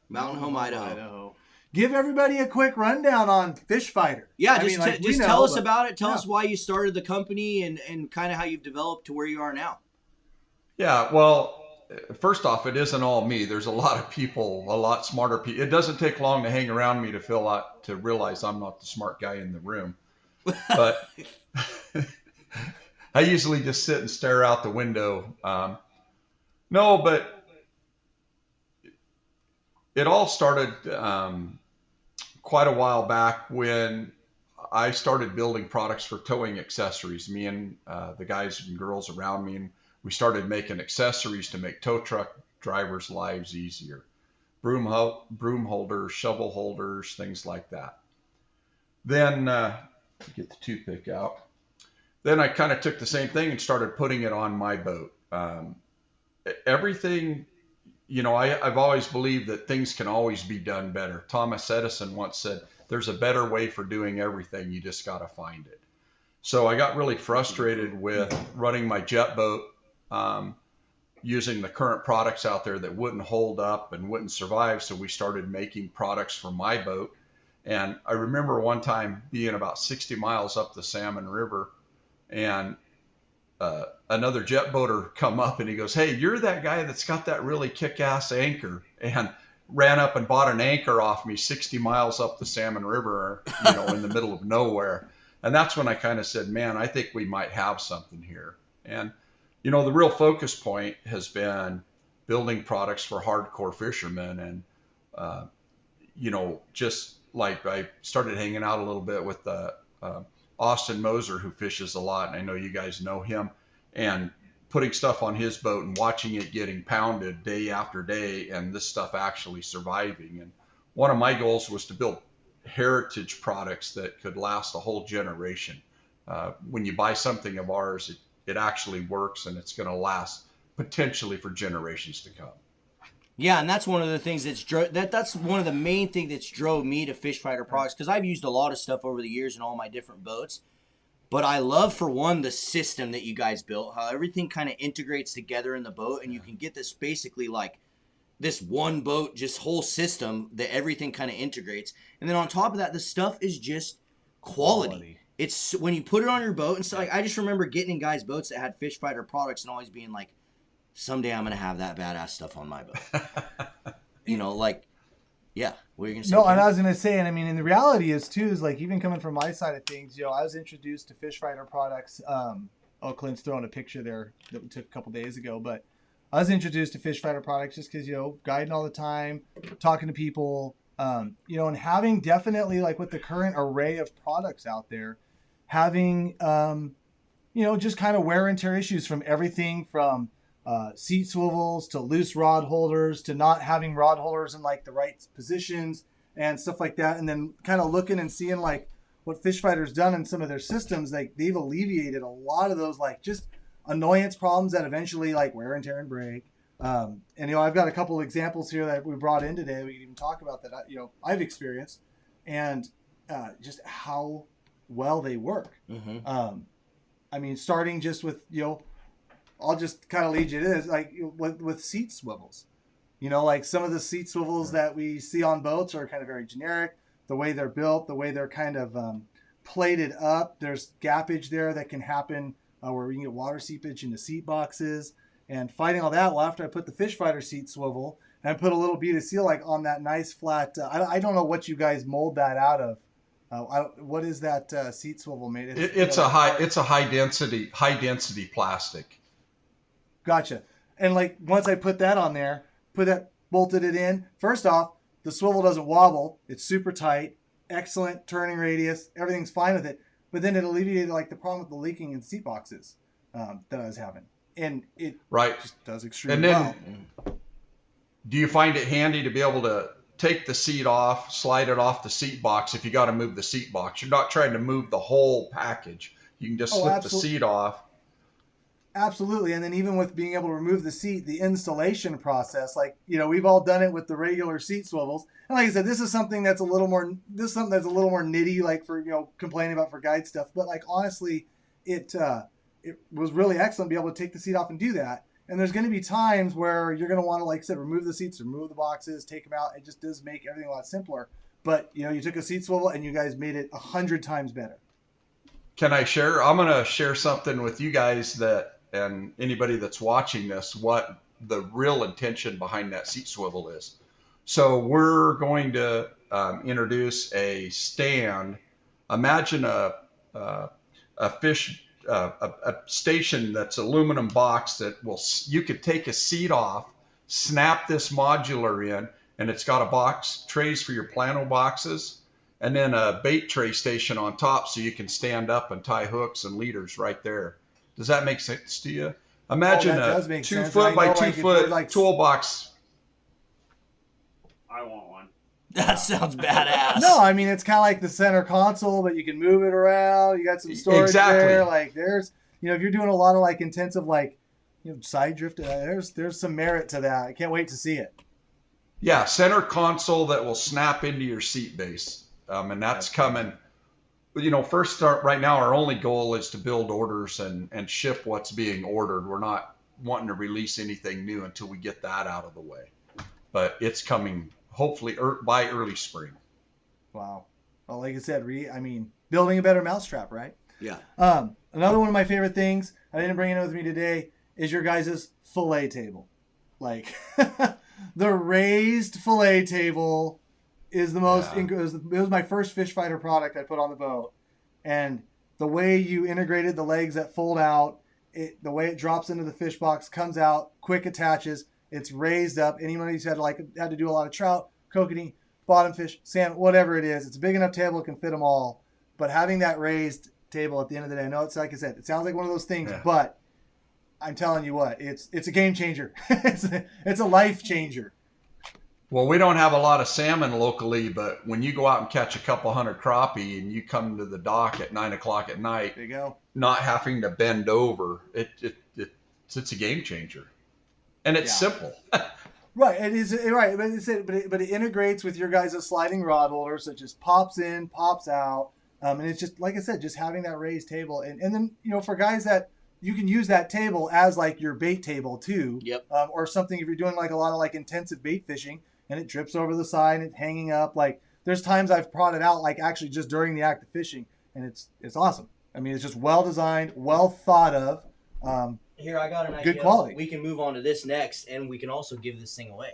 Mountain Home, Idaho. Give everybody a quick rundown on Fish Fighter. Yeah, I just, mean, like, just we tell know, us but- about it. Tell yeah. us why you started the company and kind of how you've developed to where you are now. Yeah, well, first off, it isn't all me. There's a lot of people, a lot smarter people. It doesn't take long to hang around me to realize I'm not the smart guy in the room. But I usually just sit and stare out the window. No, but it all started quite a while back when I started building products for towing accessories. Me and the guys and girls around me, and we started making accessories to make tow truck drivers' lives easier. Broom holders, shovel holders, things like that. Then, get the toothpick out. Then I kind of took the same thing and started putting it on my boat. Everything, I've always believed that things can always be done better. Thomas Edison once said, there's a better way for doing everything. You just got to find it. So I got really frustrated with running my jet boat, using the current products out there that wouldn't hold up and wouldn't survive. So we started making products for my boat. And I remember one time being about 60 miles up the Salmon River, and another jet boater come up and he goes, hey, you're that guy that's got that really kick-ass anchor, and ran up and bought an anchor off me 60 miles up the Salmon River, in the middle of nowhere. And that's when I kind of said, man, I think we might have something here. And, the real focus point has been building products for hardcore fishermen. And, just like I started hanging out a little bit with Austin Moser, who fishes a lot, and I know you guys know him, and putting stuff on his boat and watching it getting pounded day after day, and this stuff actually surviving. And one of my goals was to build heritage products that could last a whole generation. When you buy something of ours, it actually works, and it's going to last potentially for generations to come. Yeah, and that's one of the things that's one of the main things that's drove me to Fish Fighter products, because I've used a lot of stuff over the years in all my different boats. But I love, for one, the system that you guys built, how everything kind of integrates together in the boat, and you can get this basically like this one boat, just whole system that everything kind of integrates. And then on top of that, the stuff is just quality. It's when you put it on your boat, and so like I just remember getting in guys' boats that had Fish Fighter products and always being like, someday I'm gonna have that badass stuff on my boat. Yeah. What are you gonna say? No, and I was gonna say, and I mean, and the reality is too, is like, even coming from my side of things, I was introduced to Fish Fighter products. Clint's throwing a picture there that we took a couple days ago, but I was introduced to Fish Fighter products just because, guiding all the time, talking to people, and having definitely, like, with the current array of products out there, having, just kind of wear and tear issues, from everything from seat swivels to loose rod holders to not having rod holders in like the right positions and stuff like that. And then kind of looking and seeing like what Fish Fighter's done in some of their systems, like they've alleviated a lot of those like just annoyance problems that eventually like wear and tear and break. And I've got a couple of examples here that we brought in today. We can even talk about that. I've experienced, and just how well they work. Mm-hmm. Starting just with I'll just kind of lead you to this, like with seat swivels. Like some of the seat swivels that we see on boats are kind of very generic. The way they're built, the way they're kind of plated up, there's gappage there that can happen where we can get water seepage into seat boxes. And fighting all that, well, after I put the Fish Fighter seat swivel and I put a little bead of seal like on that nice flat, I don't know what you guys mold that out of. What is that seat swivel made? It's a high density plastic. Gotcha. And like once I put that on there, bolted it in. First off, the swivel doesn't wobble. It's super tight, excellent turning radius. Everything's fine with it. But then it alleviated like the problem with the leaking in seat boxes that I was having, and it just does extremely well. Do you find it handy to be able to take the seat off, slide it off the seat box if you got to move the seat box? You're not trying to move the whole package. You can just slip the seat off. Absolutely. And then even with being able to remove the seat, the installation process, like, we've all done it with the regular seat swivels. And like I said, this is something that's a little more nitty, like for, complaining about for guide stuff. But like, honestly, it was really excellent to be able to take the seat off and do that. And there's going to be times where you're going to want to, like I said, remove the seats, remove the boxes, take them out. It just does make everything a lot simpler. But, you took a seat swivel and you guys made it 100 times better. Can I share? I'm going to share something with you guys and anybody that's watching this, what the real intention behind that seat swivel is. So we're going to introduce a stand. Imagine a station that's aluminum box that you could take a seat off, snap this modular in, and it's got a box, trays for your plano boxes, and then a bait tray station on top so you can stand up and tie hooks and leaders right there. Does that make sense to you? Imagine a 2 foot by 2 foot toolbox. I want one. That sounds badass. No, I mean, it's kind of like the center console, but you can move it around. You got some storage there. Like there's, if you're doing a lot of like intensive, like, side drift, there's some merit to that. I can't wait to see it. Yeah. Center console that will snap into your seat base. And that's coming. First start right now, our only goal is to build orders and ship what's being ordered. We're not wanting to release anything new until we get that out of the way, but it's coming hopefully by early spring. Wow. Well, like I said, building a better mousetrap, right? Yeah. Another one of my favorite things, I didn't bring it with me today, is your guys' fillet table. Like the raised fillet table is the most, it was my first fish fighter product I put on the boat. And the way you integrated the legs that fold out, the way it drops into the fish box, comes out, quick attaches, it's raised up. Anyone who's had to do a lot of trout, kokanee, bottom fish, salmon, whatever it is, it's a big enough table, it can fit them all. But having that raised table at the end of the day, I know it's like I said, it sounds like one of those things, but I'm telling you what, it's a game changer. It's a life changer. Well, we don't have a lot of salmon locally, but when you go out and catch a couple hundred crappie and you come to the dock at 9 o'clock at night, there you go. Not having to bend over, it's a game changer, and it's simple. Right, it is right, but it integrates with your guys' sliding rod holder, so it just pops in, pops out, and it's just like I said, just having that raised table, and then for guys that you can use that table as like your bait table too, or something if you're doing like a lot of like intensive bait fishing. And it drips over the side and it's hanging up. Like there's times I've brought it out like actually just during the act of fishing, and it's awesome. I mean, it's just well designed, well thought of. Here, I got an idea. Good quality. We can move on to this next, and we can also give this thing away.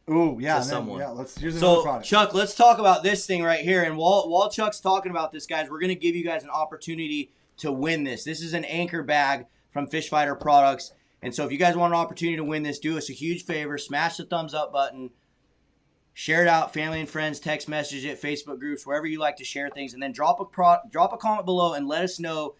Ooh, yeah, to someone. Here's another product. Chuck, let's talk about this thing right here. And while Chuck's talking about this, guys, we're going to give you guys an opportunity to win this. This is an anchor bag from Fish Fighter Products. And so if you guys want an opportunity to win this, do us a huge favor. Smash the thumbs up button. Share it out, family and friends, text message it, Facebook groups, wherever you like to share things. And then drop a comment below and let us know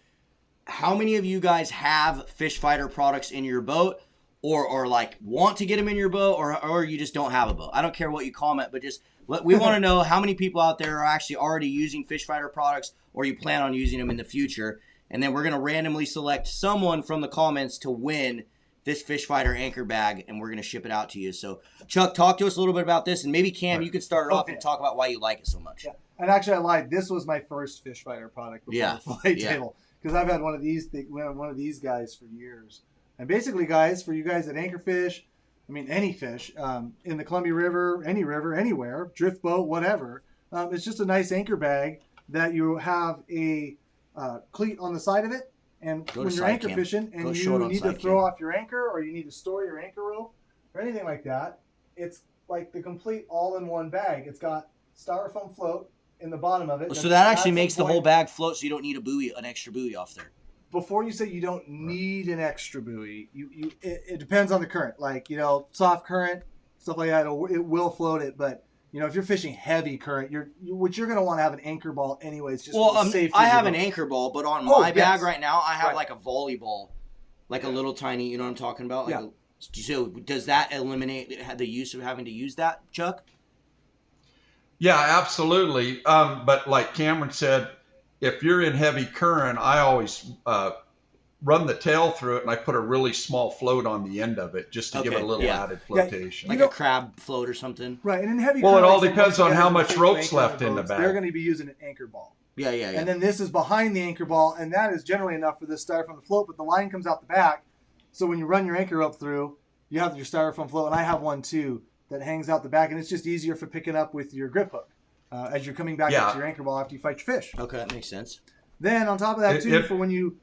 how many of you guys have Fish Fighter products in your boat or like want to get them in your boat or you just don't have a boat. I don't care what you comment, but we want to know how many people out there are actually already using Fish Fighter products or you plan on using them in the future. And then we're going to randomly select someone from the comments to win this Fish Fighter anchor bag, and we're going to ship it out to you. So, Chuck, talk to us a little bit about this, and maybe, Cam, you could start it off and talk about why you like it so much. Yeah. And actually, I lied. This was my first Fish Fighter product before the fillet table, because I've had one of these guys for years. And basically, guys, for you guys that anchor fish, any fish, in the Columbia River, anywhere, drift boat, whatever, it's just a nice anchor bag that you have a cleat on the side of it. And when you're anchor fishing and you need to throw off your anchor or you need to store your anchor rope or anything like that, it's like the complete all-in-one bag. It's got styrofoam float in the bottom of it. So that actually makes the whole bag float so you don't need an extra buoy off there. Before you say you don't need an extra buoy, it depends on the current. Like, soft current, stuff like that, it will float it, but if you're fishing heavy current, you're going to want to have an anchor ball anyways. Just for safety. I have an anchor ball, but on my bag right now, I have like a volleyball, like a little tiny. You know what I'm talking about? Like so does that eliminate the use of having to use that, Chuck? Yeah, absolutely. But like Cameron said, if you're in heavy current, I always run the tail through it, and I put a really small float on the end of it just to give it a little added flotation. Like a crab float or something. Right, and in heavy Well, it current, all like depends most on how guys much with rope's anchor left in the boats, bag. They're going to be using an anchor ball. Yeah. And then this is behind the anchor ball, and that is generally enough for this styrofoam to float, but the line comes out the back. So when you run your anchor rope through, you have your styrofoam float, and I have one too that hangs out the back, and it's just easier for picking up with your grip hook as you're coming back up to your anchor ball after you fight your fish. Okay, that makes sense. Then on top of that too, for when you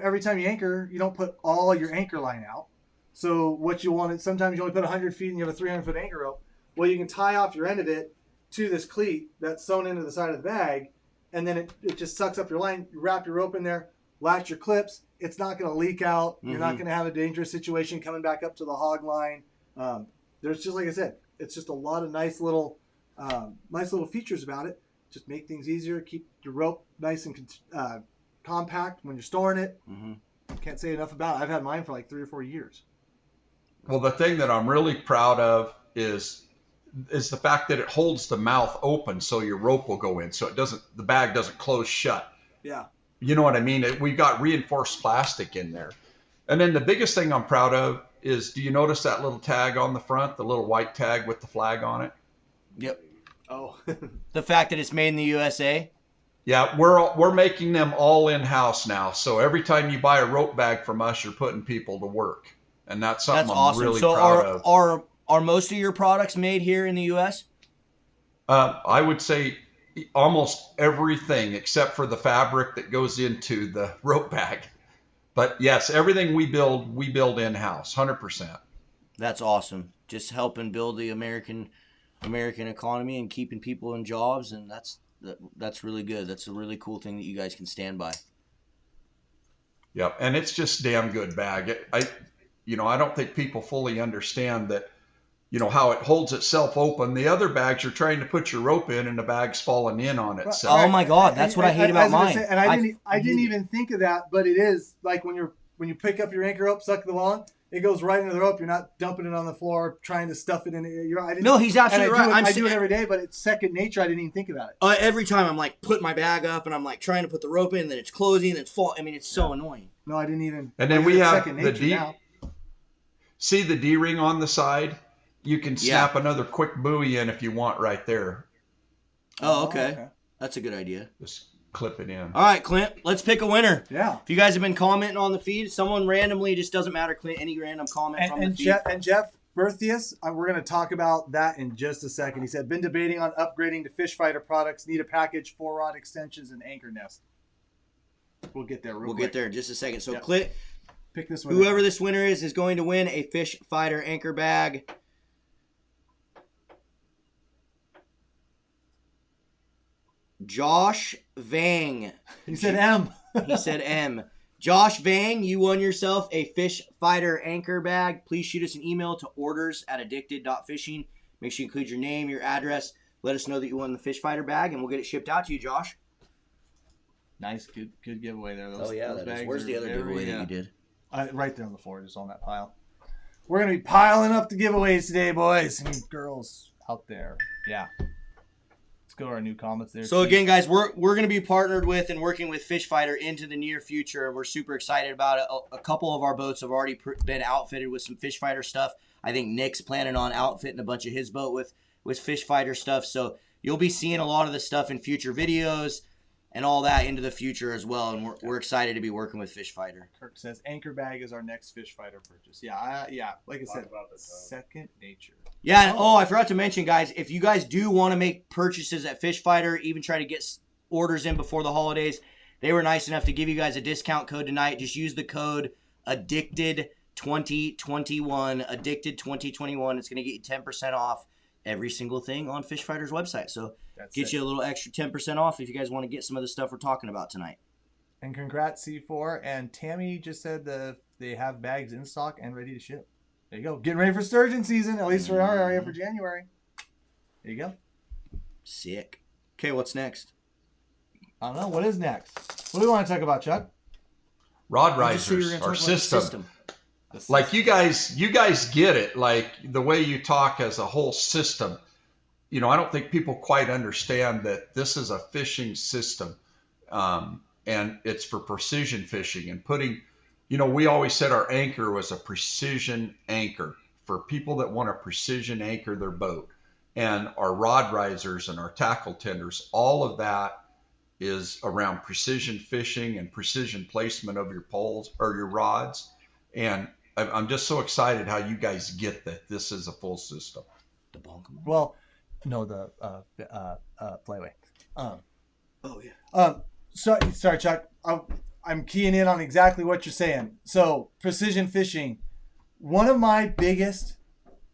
every time you anchor, you don't put all your anchor line out. So what you want is sometimes you only put 100 feet and you have a 300-foot anchor rope. Well, you can tie off your end of it to this cleat that's sewn into the side of the bag, and then it just sucks up your line. You wrap your rope in there, latch your clips. It's not going to leak out. You're not going to have a dangerous situation coming back up to the hog line. There's just, like I said, it's just a lot of nice little features about it. Just make things easier. Keep your rope nice and compact when you're storing it. Can't say enough about it. I've had mine for like 3 or 4 years. Well, the thing that I'm really proud of is the fact that it holds the mouth open so your rope will go in, so the bag doesn't close shut. Yeah. You know what I mean? We've got reinforced plastic in there. And then the biggest thing I'm proud of is, do you notice that little tag on the front, the little white tag with the flag on it? Yep. Oh. The fact that it's made in the USA? Yeah, we're making them all in-house now. So every time you buy a rope bag from us, you're putting people to work. And that's something I'm really proud of. Are most of your products made here in the U.S.? I would say almost everything except for the fabric that goes into the rope bag. But yes, everything we build in-house, 100%. That's awesome. Just helping build the American economy and keeping people in jobs, and that's really good. That's a really cool thing that you guys can stand by. Yep, and it's just damn good bag. I don't think people fully understand that, how it holds itself open. The other bags, you're trying to put your rope in and the bag's falling in on itself. Oh my God, that's what I hate about mine. And I didn't even think of that, but it is like when you pick up your anchor rope, suck the long, it goes right into the rope. You're not dumping it on the floor, trying to stuff it in. No, he's absolutely right. I do it every day, but it's second nature. I didn't even think about it. Every time I'm like putting my bag up and I'm like trying to put the rope in, then it's closing, and it's fall. I mean, it's so annoying. No, I didn't even. And then we have see the D-ring on the side? You can snap another quick buoy in if you want right there. Oh, okay. That's a good idea. Just clip it in. All right, Clint, let's pick a winner. Yeah. If you guys have been commenting on the feed, someone randomly, it just doesn't matter, Clint, any random comment from the feed. Jeff 𝗛𝗘𝗟𝗣, we're going to talk about that in just a second. He said, been debating on upgrading to fish fighter products, need a package, 4-rod extensions, and anchor nest. We'll get there real quick. We'll get there in just a second. So, Clint, pick this one. Whoever this winner is going to win a fish fighter anchor bag. Josh Vang. He said M. He said M. Josh Vang, you won yourself a fish fighter anchor bag. Please shoot us an email to orders@addicted.fishing. Make sure you include your name, your address. Let us know that you won the fish fighter bag, and we'll get it shipped out to you, Josh. Nice, good giveaway there. Those bags. Where's the other giveaway that you did? Right there on the floor, just on that pile. We're going to be piling up the giveaways today, boys and girls out there. Yeah. Let's go to our new comments there. So again, guys, we're going to be partnered with and working with Fish Fighter into the near future. We're super excited about it. A couple of our boats have already been outfitted with some Fish Fighter stuff. I think Nick's planning on outfitting a bunch of his boat with Fish Fighter stuff. So you'll be seeing a lot of this stuff in future videos and all that into the future as well. And we're excited to be working with Fish Fighter. Kirk says anchor bag is our next Fish Fighter purchase. Yeah, like I said, second nature. Yeah, and I forgot to mention, guys, if you guys do want to make purchases at Fish Fighter, even try to get orders in before the holidays, they were nice enough to give you guys a discount code tonight. Just use the code ADDICTED2021, ADDICTED2021. It's going to get you 10% off every single thing on Fish Fighter's website. So get you a little extra 10% off if you guys want to get some of the stuff we're talking about tonight. And congrats, C4. And Tammy just said they have bags in stock and ready to ship. There you go. Getting ready for sturgeon season, at least for our area for January. There you go. Sick. Okay, what's next? I don't know. What is next? What do we want to talk about, Chuck? Rod risers, our system. Like you guys get it. Like the way you talk as a whole system. I don't think people quite understand that this is a fishing system, and it's for precision fishing and putting You know, we always said our anchor was a precision anchor for people that want to precision anchor their boat. And our rod risers and our tackle tenders, all of that is around precision fishing and precision placement of your poles or your rods. And I'm just so excited how you guys get that this is a full system. The bonk 'em. Well, no, the flyaway. Oh yeah. Sorry, Chuck. I'm keying in on exactly what you're saying. So, precision fishing. One of my biggest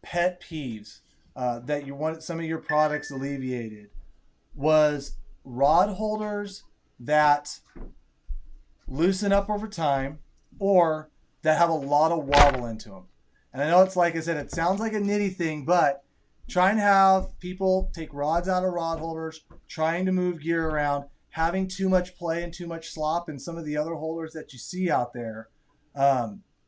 pet peeves that you want some of your products alleviated was rod holders that loosen up over time or that have a lot of wobble into them. And I know it's like I said, it sounds like a nitty thing, but try and have people take rods out of rod holders, trying to move gear around, having too much play and too much slop in some of the other holders that you see out there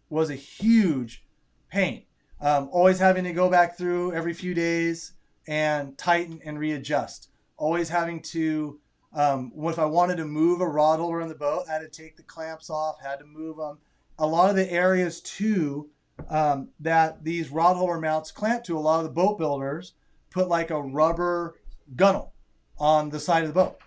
was a huge pain. Always having to go back through every few days and tighten and readjust. Always having to, if I wanted to move a rod holder in the boat, I had to take the clamps off, had to move them. A lot of the areas too that these rod holder mounts clamp to, a lot of the boat builders put like a rubber gunnel on the side of the boat.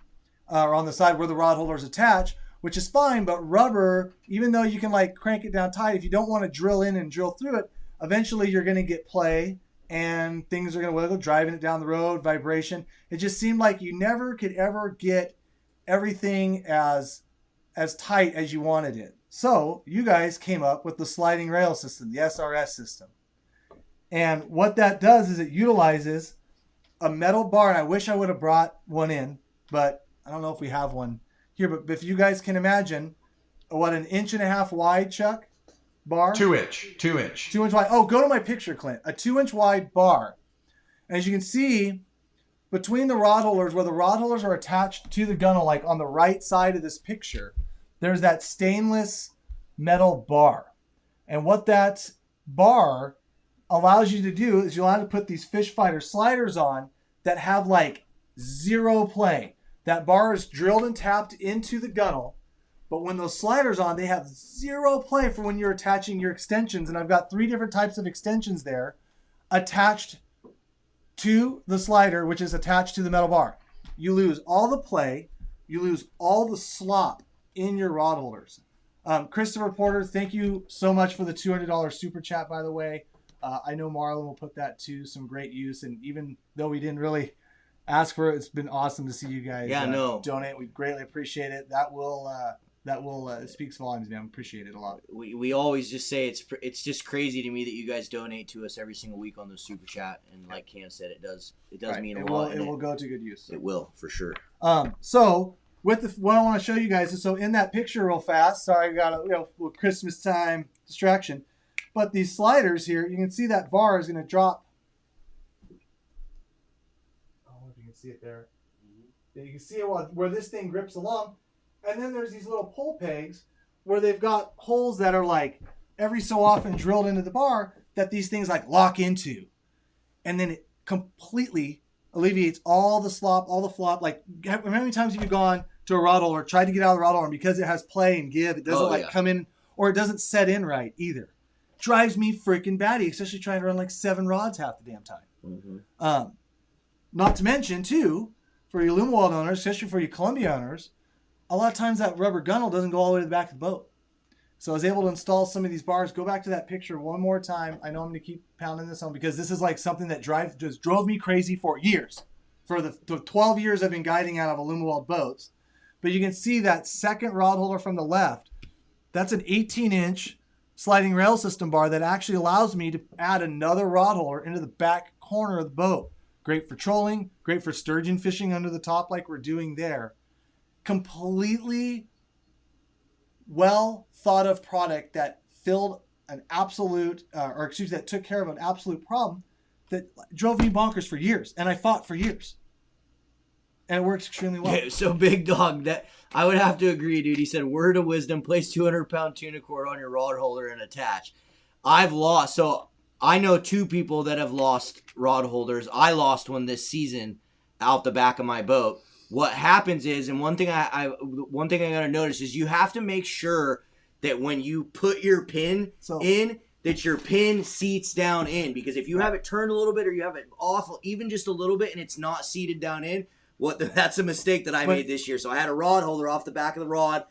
Or on the side where the rod holders attach, which is fine, but rubber, even though you can like crank it down tight, if you don't want to drill in and drill through it, eventually you're going to get play and things are going to wiggle, driving it down the road, vibration. It just seemed like you never could ever get everything as tight as you wanted it. So you guys came up with the sliding rail system, the SRS system. And what that does is it utilizes a metal bar, and I wish I would have brought one in, but I don't know if we have one here, but if you guys can imagine what an 1.5 inch wide, Chuck, bar? 2 inch. 2 inch. 2 inch wide. Oh, go to my picture, Clint. A 2 inch wide bar. And as you can see, between the rod holders, where the rod holders are attached to the gunnel, like on the right side of this picture, there's that stainless metal bar. And what that bar allows you to do is you're allowed to put these fish fighter sliders on that have like zero play. That bar is drilled and tapped into the gunnel, but when those sliders on, they have zero play for when you're attaching your extensions. And I've got 3 different types of extensions there attached to the slider, which is attached to the metal bar. You lose all the play, you lose all the slop in your rod holders. Christopher Porter, thank you so much for the $200 super chat, by the way. I know Marlin will put that to some great use, and even though we didn't really ask for it, it's been awesome to see you guys donate. We greatly appreciate it. That will speaks volumes, man. Appreciate it a lot. We always just say it's just crazy to me that you guys donate to us every single week on the super chat, and like Cam said, it does right. mean a lot. It will go to good use. It will for sure. So with what I want to show you guys is, so in that picture real fast. Sorry, I got a little Christmas time distraction, but these sliders here, you can see that bar is going to drop. See it there. You can see it where this thing grips along, and then there's these little pull pegs where they've got holes that are like every so often drilled into the bar that these things like lock into, and then it completely alleviates all the slop, all the flop. Like how many times have you gone to a rod holder, tried to get out of the rod holder, and because it has play and give, it doesn't come in, or it doesn't set in right either. Drives me freaking batty, especially trying to run like 7 rods half the damn time. Mm-hmm. Not to mention, too, for your Łumu owners, especially for your Columbia owners, a lot of times that rubber gunnel doesn't go all the way to the back of the boat. So I was able to install some of these bars. Go back to that picture one more time. I know I'm going to keep pounding this on because this is like something that just drove me crazy for years. For the 12 years I've been guiding out of Łumu boats. But you can see that second rod holder from the left. That's an 18-inch sliding rail system bar that actually allows me to add another rod holder into the back corner of the boat. Great for trolling, great for sturgeon fishing under the top like we're doing there. Completely well thought of product that filled an absolute, that took care of an absolute problem that drove me bonkers for years. And I fought for years. And it works extremely well. Yeah, so Big Dog, that I would have to agree, dude. He said, word of wisdom, place 200-pound tuna cord on your rod holder and attach. I've lost, so I know 2 people that have lost rod holders. I lost one this season out the back of my boat. What happens is, and one thing I got to notice is you have to make sure that when you put your pin in, that your pin seats down in. Because if you have it turned a little bit or you have it off even just a little bit and it's not seated down in, that's a mistake that I made this year. So I had a rod holder off the back of the rod.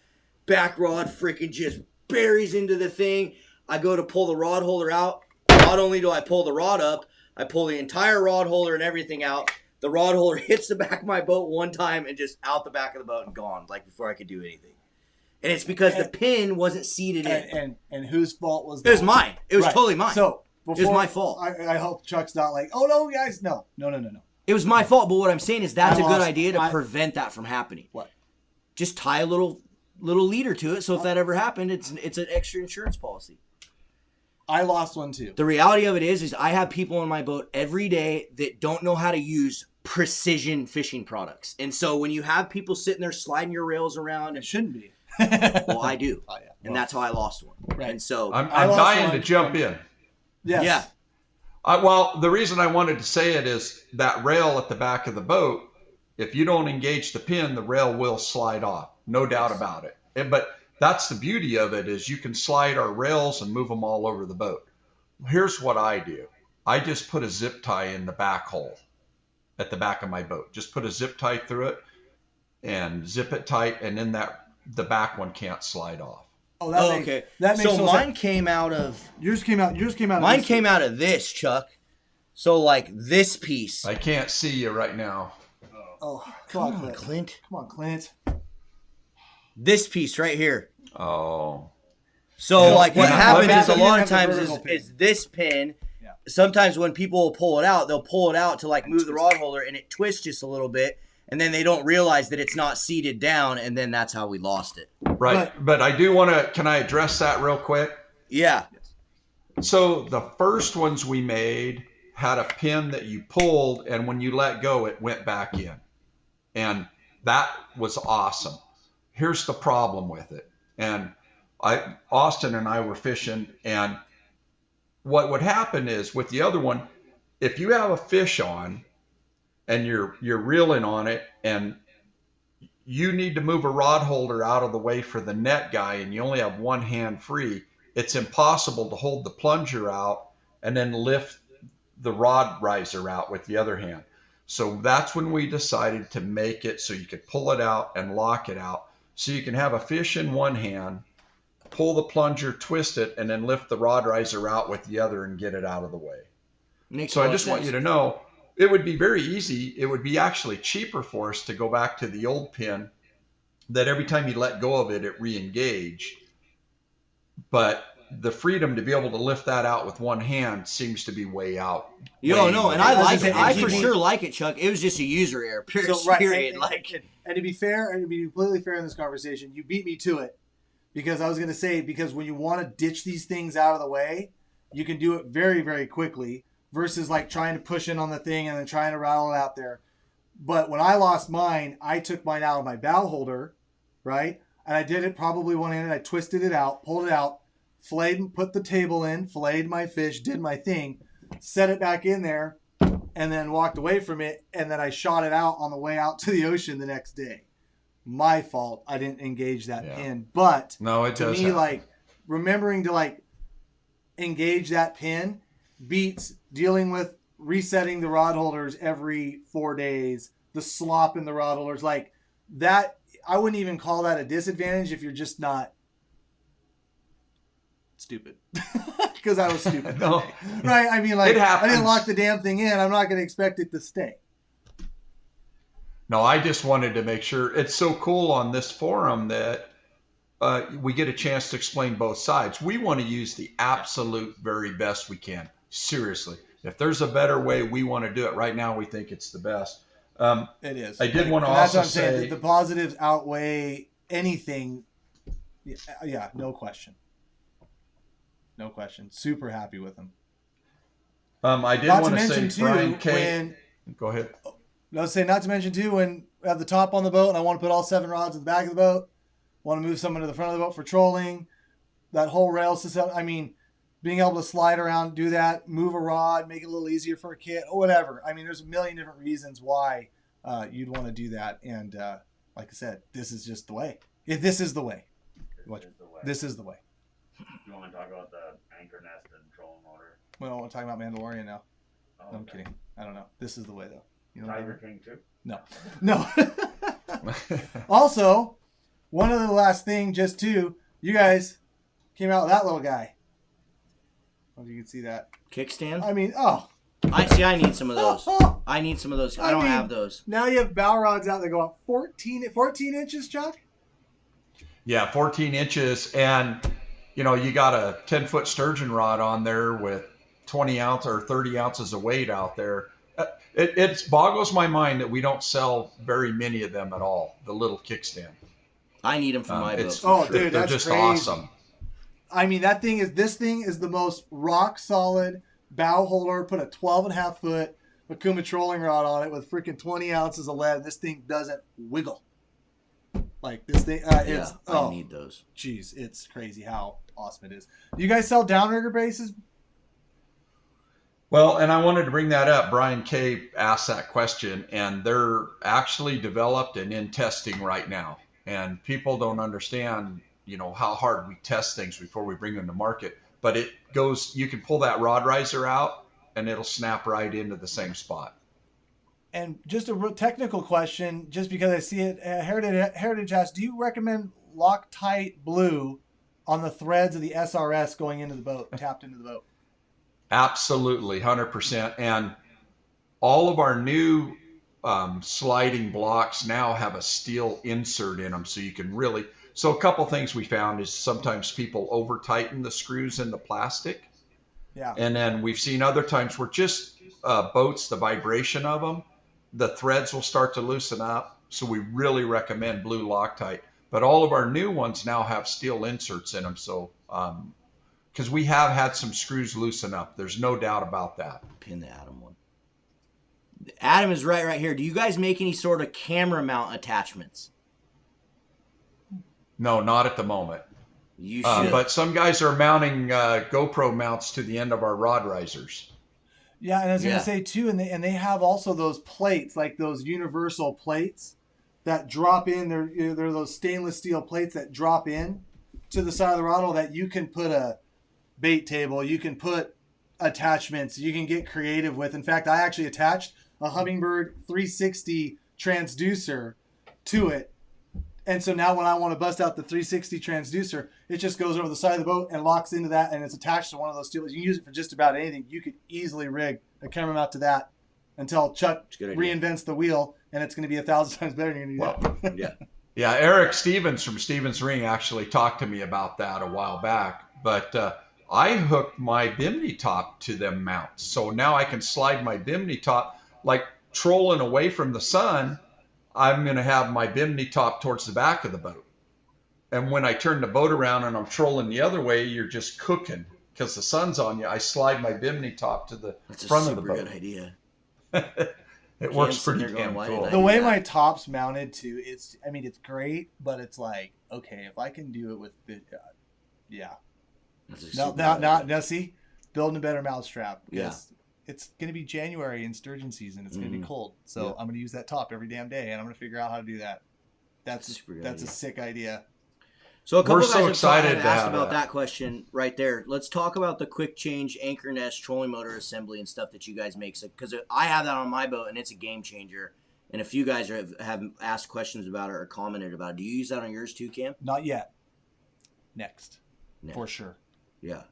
Back rod freaking just buries into the thing. I go to pull the rod holder out. Not only do I pull the rod up, I pull the entire rod holder and everything out. The rod holder hits the back of my boat one time and just out the back of the boat and gone, like before I could do anything. And it's because the pin wasn't seated in. And whose fault was that? It was mine. It was totally mine. So it was my fault. I hope Chuck's not like, oh no, guys, no. It was my fault, but what I'm saying is that's a good idea to prevent that from happening. What? Just tie a little leader to it, so if that ever happened, it's an extra insurance policy. I lost one too. The reality of it is I have people on my boat every day that don't know how to use precision fishing products. And so when you have people sitting there sliding your rails around, it shouldn't be. Well, I do. Oh, yeah. And that's how I lost one. Right. And so I'm dying to jump in. Yes. Yeah. Well, the reason I wanted to say it is that rail at the back of the boat, if you don't engage the pin, the rail will slide off. No doubt about it. But that's the beauty of it is you can slide our rails and move them all over the boat. Here's what I do. I just put a zip tie in the back hole at the back of my boat. Just put a zip tie through it and zip it tight, and then the back one can't slide off. Oh, okay. That makes so mine came out of yours came out. Mine came out of this, Chuck. So like this piece. I can't see you right now. Oh, come on, Clint. Come on, Clint. This piece right here. Oh. So like what happens is a lot of times is this pin. Yeah. Sometimes when people will pull it out, they'll pull it out to like move the rod holder and it twists just a little bit. And then they don't realize that it's not seated down, and then that's how we lost it. Right, but I do want to, can I address that real quick? Yeah. So the first ones we made had a pin that you pulled, and when you let go, it went back in. And that was awesome. Here's the problem with it. And Austin and I were fishing, and what would happen is with the other one, if you have a fish on, and you're reeling on it and you need to move a rod holder out of the way for the net guy and you only have one hand free, it's impossible to hold the plunger out and then lift the rod riser out with the other hand. So that's when we decided to make it so you could pull it out and lock it out. So you can have a fish in one hand, pull the plunger, twist it, and then lift the rod riser out with the other and get it out of the way. So I just want you to know, it would be very easy. It would be actually cheaper for us to go back to the old pin that every time you let go of it, it re-engaged. But the freedom to be able to lift that out with one hand seems to be way out. No, and I like it. I for sure like it, Chuck. It was just a user error. Period. And to be fair, and to be completely fair in this conversation, you beat me to it. Because I was going to say, because when you want to ditch these things out of the way, you can do it very, very quickly. Versus like trying to push in on the thing and then trying to rattle it out there. But when I lost mine, I took mine out of my bow holder, right? And I did it probably one-handed. I twisted it out, pulled it out, filleted, put the table in, filleted my fish, did my thing, set it back in there, and then walked away from it. And then I shot it out on the way out to the ocean the next day. My fault. I didn't engage that pin. But no, to me, like remembering to like engage that pin beats dealing with resetting the rod holders every 4 days, the slop in the rod holders. Like that, I wouldn't even call that a disadvantage if you're just not stupid. Because I was stupid. No. Right? I mean, like, I didn't lock the damn thing in. I'm not going to expect it to stay. No, I just wanted to make sure. It's so cool on this forum that we get a chance to explain both sides. We want to use the absolute very best we can. Seriously, if there's a better way, we want to do it. Right now, we think it's the best. It is. I did want to also say that the positives outweigh anything. Yeah, no question. No question. Super happy with them. I did want to say, Brian K. Go ahead. Not to mention too, when we have the top on the boat and I want to put all 7 rods in the back of the boat, want to move someone to the front of the boat for trolling, that whole rail system. I mean, being able to slide around, do that, move a rod, make it a little easier for a kid, or whatever. I mean, there's a million different reasons why you'd want to do that. And like I said, this is just the way. This is the way. This is the way. way. This is the way. You want to talk about the anchor nest and trolling motor? Well, we're talking about Mandalorian now. Oh, No, I'm kidding. I don't know. This is the way, though. You know Tiger King too? No. Also, one of the last thing, just two, you guys came out with that little guy. I don't know if you can see that. Kickstand? I mean, oh. I need some of those. I need some of those. I don't have those. Now you have bow rods out that go up 14 inches, Chuck? Yeah, 14 inches. And, you know, you got a 10-foot sturgeon rod on there with 20 ounce or 30 ounces of weight out there. It boggles my mind that we don't sell very many of them at all, the little kickstand. I need them for my boat. Oh, dude, they're that's just crazy. awesome. I mean, this thing is the most rock solid bow holder. Put a 12.5 foot Okuma trolling rod on it with freaking 20 ounces of lead. This thing doesn't wiggle. Like this thing, I need those. Jeez, it's crazy how awesome it is. Do you guys sell downrigger bases? Well, and I wanted to bring that up. Brian K. asked that question, and they're actually developed and in testing right now. And people don't understand, you know, how hard we test things before we bring them to market. But it goes, you can pull that rod riser out, and it'll snap right into the same spot. And just a real technical question, just because I see it, Heritage asks, do you recommend Loctite blue on the threads of the SRS going into the boat, tapped into the boat? Absolutely, 100%. And all of our new sliding blocks now have a steel insert in them, so you can really. So a couple things we found is sometimes people over tighten the screws in the plastic. Yeah. And then we've seen other times where just boats, the vibration of them, the threads will start to loosen up. So we really recommend blue Loctite. But all of our new ones now have steel inserts in them. So because we have had some screws loosen up. There's no doubt about that. Pin the Adam one. Adam is right here. Do you guys make any sort of camera mount attachments? No, not at the moment. You should. But some guys are mounting GoPro mounts to the end of our rod risers. Yeah, and I was going to say too, and they have also those plates, like those universal plates that drop in. They're those stainless steel plates that drop in to the side of the rod that you can put a bait table, you can put attachments, you can get creative with. In fact, I actually attached a Humminbird 360 transducer to it. And so now when I want to bust out the 360 transducer, it just goes over the side of the boat and locks into that, and it's attached to one of those steel. You can use it for just about anything. You could easily rig a camera mount to that until Chuck reinvents the wheel, and it's going to be 1,000 times better than you're going to do that. Yeah, Eric Stevens from Stevens Ring actually talked to me about that a while back. But I hooked my bimini top to them mounts. So now I can slide my bimini top, like trolling away from the sun, I'm going to have my bimini top towards the back of the boat. And when I turn the boat around and I'm trolling the other way, you're just cooking because the sun's on you. I slide my bimini top to the front of the boat. That's a super good idea. It works pretty damn cool. The way my top's mounted too, it's great, but it's like, okay, if I can do it with the, Now see, building a better mousetrap. Yeah. It's going to be January in sturgeon season. It's going to be cold. So I'm going to use that top every damn day, and I'm going to figure out how to do that. That's a sick idea. So a couple guys have asked about that question right there. Let's talk about the quick change anchor nest trolling motor assembly and stuff that you guys make. Because I have that on my boat, and it's a game changer. And a few guys have asked questions about it or commented about it. Do you use that on yours too, Cam? Not yet. Next. For sure. Yeah.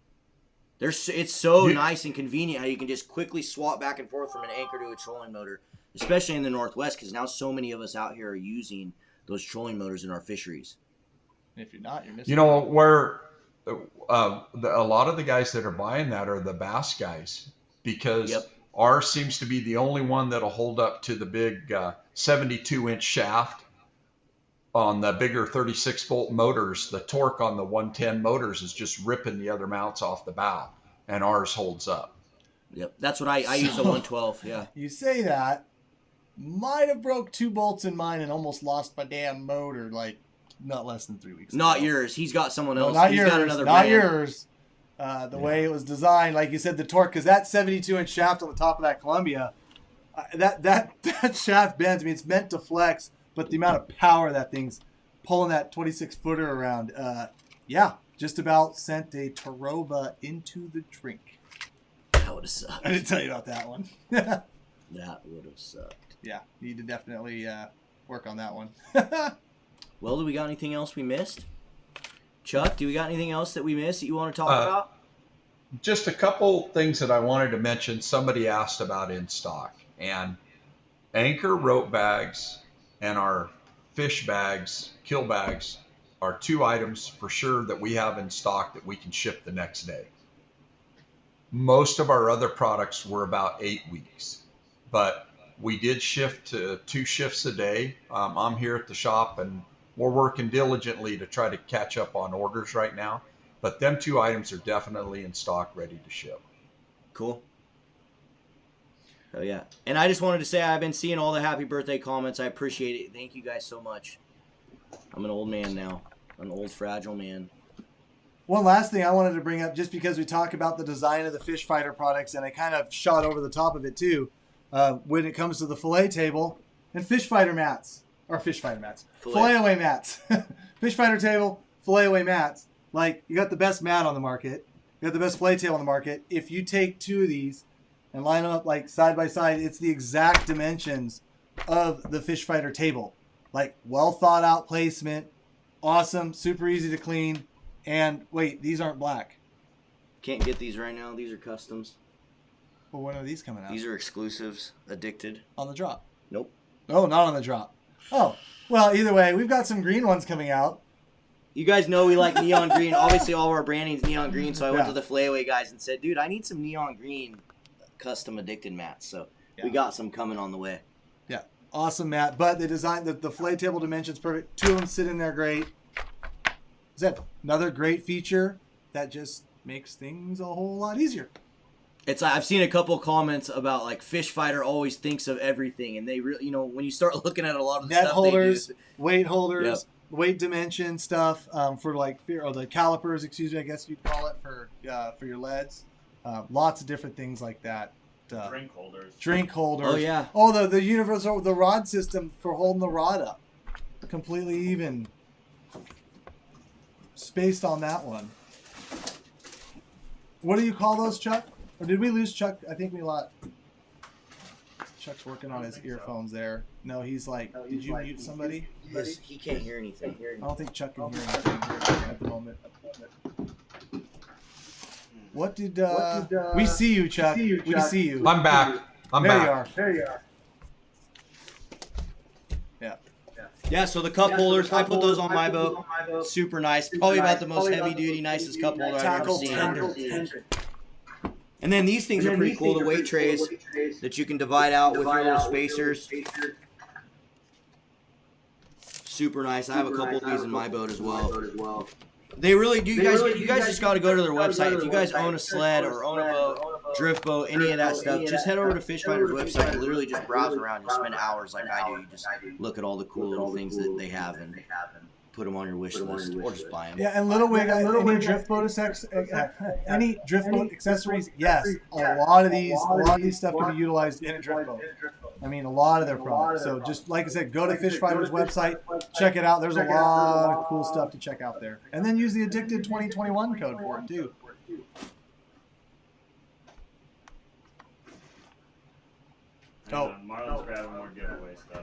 It's so nice and convenient how you can just quickly swap back and forth from an anchor to a trolling motor, especially in the Northwest, because now so many of us out here are using those trolling motors in our fisheries. And if you're not, you're missing. You know, where a lot of the guys that are buying that are the bass guys, because ours seems to be the only one that'll hold up to the big 72-inch shaft. On the bigger 36-volt motors, the torque on the 110 motors is just ripping the other mounts off the bow, and ours holds up. Yep, that's what I use the 112. Yeah. You say that, might have broke 2 bolts in mine and almost lost my damn motor like not less than 3 weeks. Not ago. Yours. He's got someone else. No, not He's yours. got another not brand. yours. The way it was designed, like you said, the torque, because that 72-inch shaft on the top of that Columbia, that shaft bends. I mean, it's meant to flex. But the amount of power that thing's pulling that 26-footer around, yeah, just about sent a 𝗪𝗪 into the drink. That would have sucked. I didn't tell you about that one. That would have sucked. Yeah, need to definitely work on that one. Well, do we got anything else we missed? Chuck, do we got anything else that we missed that you want to talk about? Just a couple things that I wanted to mention. Somebody asked about in stock, and anchor rope bags and our fish bags, kill bags, are 2 items for sure that we have in stock that we can ship the next day. Most of our other products were about 8 weeks, but we did shift to 2 shifts a day. I'm here at the shop and we're working diligently to try to catch up on orders right now, but them 2 items are definitely in stock, ready to ship. Cool. Oh yeah. And I just wanted to say I've been seeing all the happy birthday comments. I appreciate it. Thank you guys so much. I'm an old man now. An old fragile man. One last thing I wanted to bring up, just because we talk about the design of the fish fighter products, and I kind of shot over the top of it too, when it comes to the fillet table and fish fighter mats, or fish fighter mats, fillet away mats, fish fighter table, fillet away mats. Like, you got the best mat on the market, you got the best fillet table on the market. If you take 2 of these and line them up like side by side, it's the exact dimensions of the fish fighter table. Like, well thought out placement, awesome, super easy to clean. And wait, these aren't black. Can't get these right now. These are customs. Well, when are these coming out? These are exclusives. Addicted. On the drop. Nope. Oh, not on the drop. Oh, well, either way, we've got some green ones coming out. You guys know we like neon green. Obviously, all of our branding's neon green. So I went to the Flayaway guys and said, dude, I need some neon green custom addicted mats. So we got some coming on the way. Yeah, awesome mat. But they designed the fillet table dimensions perfect. 2 of them sit in there great. Is that another great feature that just makes things a whole lot easier? It's I've seen a couple comments about like Fish Fighter always thinks of everything, and they really, when you start looking at a lot of the net stuff holders, they do, weight holders, weight dimension stuff for like the calipers, excuse me, I guess you'd call it for your leads. Lots of different things like that. Drink holders. Drink holders. Oh yeah. Oh, the universal rod system for holding the rod up, completely even. Spaced on that one. What do you call those, Chuck? Or did we lose Chuck? I think we lost. Chuck's working on his earphones there. No, he's like, did you mute somebody? He can't hear anything. I don't think Chuck can hear anything at the moment. What did, we see you, Chuck. We see you. I'm back. There you are. Yeah, so the cup holders, I put those on my boat. Super nice. Probably about the most heavy duty, nicest cup holder I've ever seen. And then these things are pretty cool, the weight trays that you can divide out with your little spacers. Super nice. I have a couple of these in my boat as well. They really do. You guys just got to go to their website. If you guys own a sled or own a boat, drift boat, any of that stuff, just head over to Fish Fighter's website and literally just browse around. You'll spend hours like I do. You just look at all the cool little things that they have and put them on your wish list or just buy them. Yeah, and Little Wig, any drift boat accessories, yes. A lot of these stuff can be utilized in a drift boat. I mean, a lot of their products. So just like I said, go to Fish Fighter's website, check it out. There's a lot of cool stuff to check out there. And then use the Addicted 2021 code for it too. Marlin's grabbing more giveaway stuff.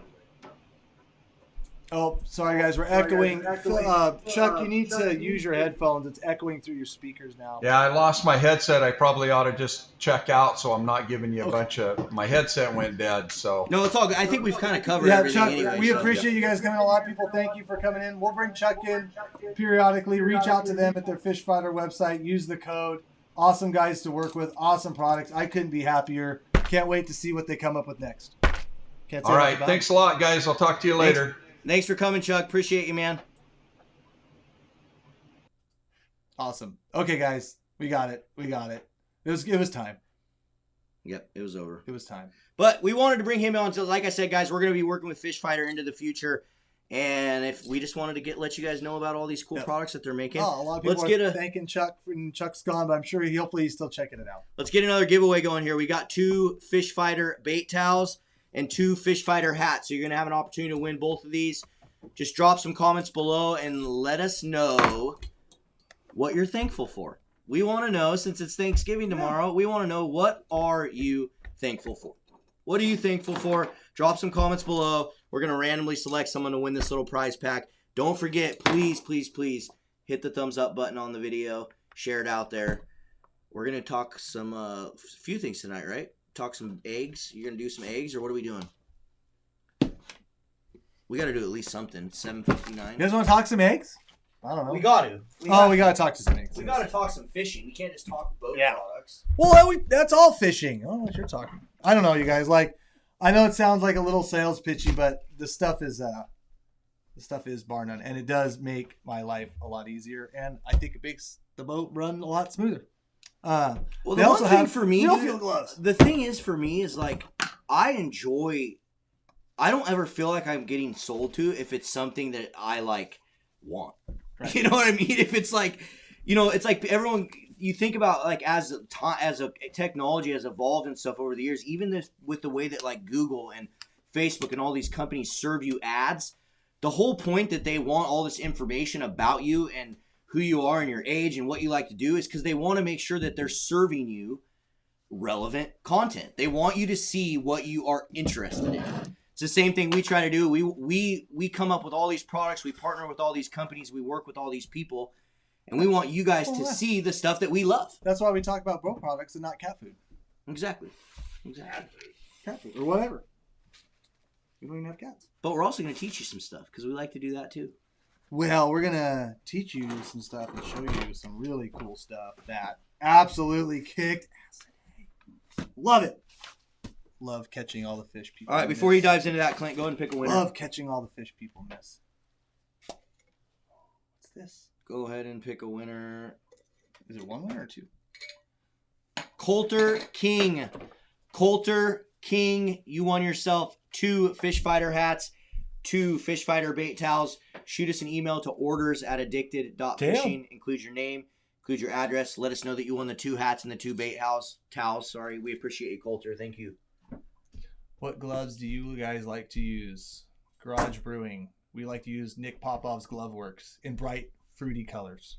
Oh, sorry guys, we're echoing. Chuck, you need to use your headphones. It's echoing through your speakers now. Yeah, I lost my headset. I probably ought to just check out so I'm not giving you a bunch of... My headset went dead, so... No, it's all good. I think we've kind of covered everything Chuck, anyway. We appreciate you guys coming. A lot of people, thank you for coming in. We'll bring Chuck in periodically. Reach out to them at their Fish Fighter website. Use the code. Awesome guys to work with. Awesome products. I couldn't be happier. Can't wait to see what they come up with next. All right, thanks a lot, guys. I'll talk to you later. Thanks for coming, Chuck. Appreciate you, man. Awesome. Okay, guys, we got it. It was time. Yep, it was over. It was time. But we wanted to bring him on. So, like I said, guys, we're going to be working with Fish Fighter into the future. And if we just wanted to let you guys know about all these cool products that they're making. Oh, a lot of people are thanking Chuck. Chuck's gone, but I'm sure hopefully he's still checking it out. Let's get another giveaway going here. We got 2 Fish Fighter bait towels and 2 Fish Fighter hats. So you're going to have an opportunity to win both of these. Just drop some comments below and let us know what you're thankful for. We want to know, since it's Thanksgiving tomorrow, we want to know, what are you thankful for? What are you thankful for? Drop some comments below. We're going to randomly select someone to win this little prize pack. Don't forget, please, please, please hit the thumbs up button on the video. Share it out there. We're going to talk some few things tonight, right? Talk some eggs. You're going to do some eggs, or what are we doing? We got to do at least something. 7:59. You guys want to talk some eggs? I don't know. We got to. We got to talk to some eggs. We got to talk some fishing. We can't just talk boat products. Well, that's all fishing. I don't know what you're talking about. I don't know, you guys. Like, I know it sounds like a little sales pitchy, but the stuff is bar none, and it does make my life a lot easier, and I think it makes the boat run a lot smoother. Well, the one thing for me, gloves. The thing is for me is like I don't ever feel like I'm getting sold to if it's something that I like want. Right. You know what I mean? If it's like, it's like everyone. You think about like as a technology has evolved and stuff over the years, even with the way that like Google and Facebook and all these companies serve you ads, the whole point that they want all this information about you and who you are and your age and what you like to do is because they want to make sure that they're serving you relevant content. They want you to see what you are interested in. It's the same thing we try to do. We come up with all these products. We partner with all these companies. We work with all these people. And we want you guys to see the stuff that we love. That's why we talk about boat products and not cat food. Exactly. Cat food or whatever. We don't even have cats. But we're also going to teach you some stuff because we like to do that too. Well, we're going to teach you some stuff and show you some really cool stuff that absolutely kicked ass today. Love it. Love catching all the fish people. All right, before he dives into that, Clint, go ahead and pick a winner. Love catching all the fish people miss. What's this? Go ahead and pick a winner. Is it one winner or two? 𝗛𝗘𝗟𝗣 𝗪𝗢𝗥𝗘𝗪, you won yourself 2 Fish Fighter hats, 2 Fish Fighter bait towels. Shoot us an email to orders@addicted.fishing. Include your name, include your address. Let us know that you won the 2 hats and the 2 bait towels. Sorry, we appreciate you, 𝗪𝗘𝗟. Thank you. What gloves do you guys like to use? Garage Brewing. We like to use Nick Popov's Glove Works in bright, fruity colors.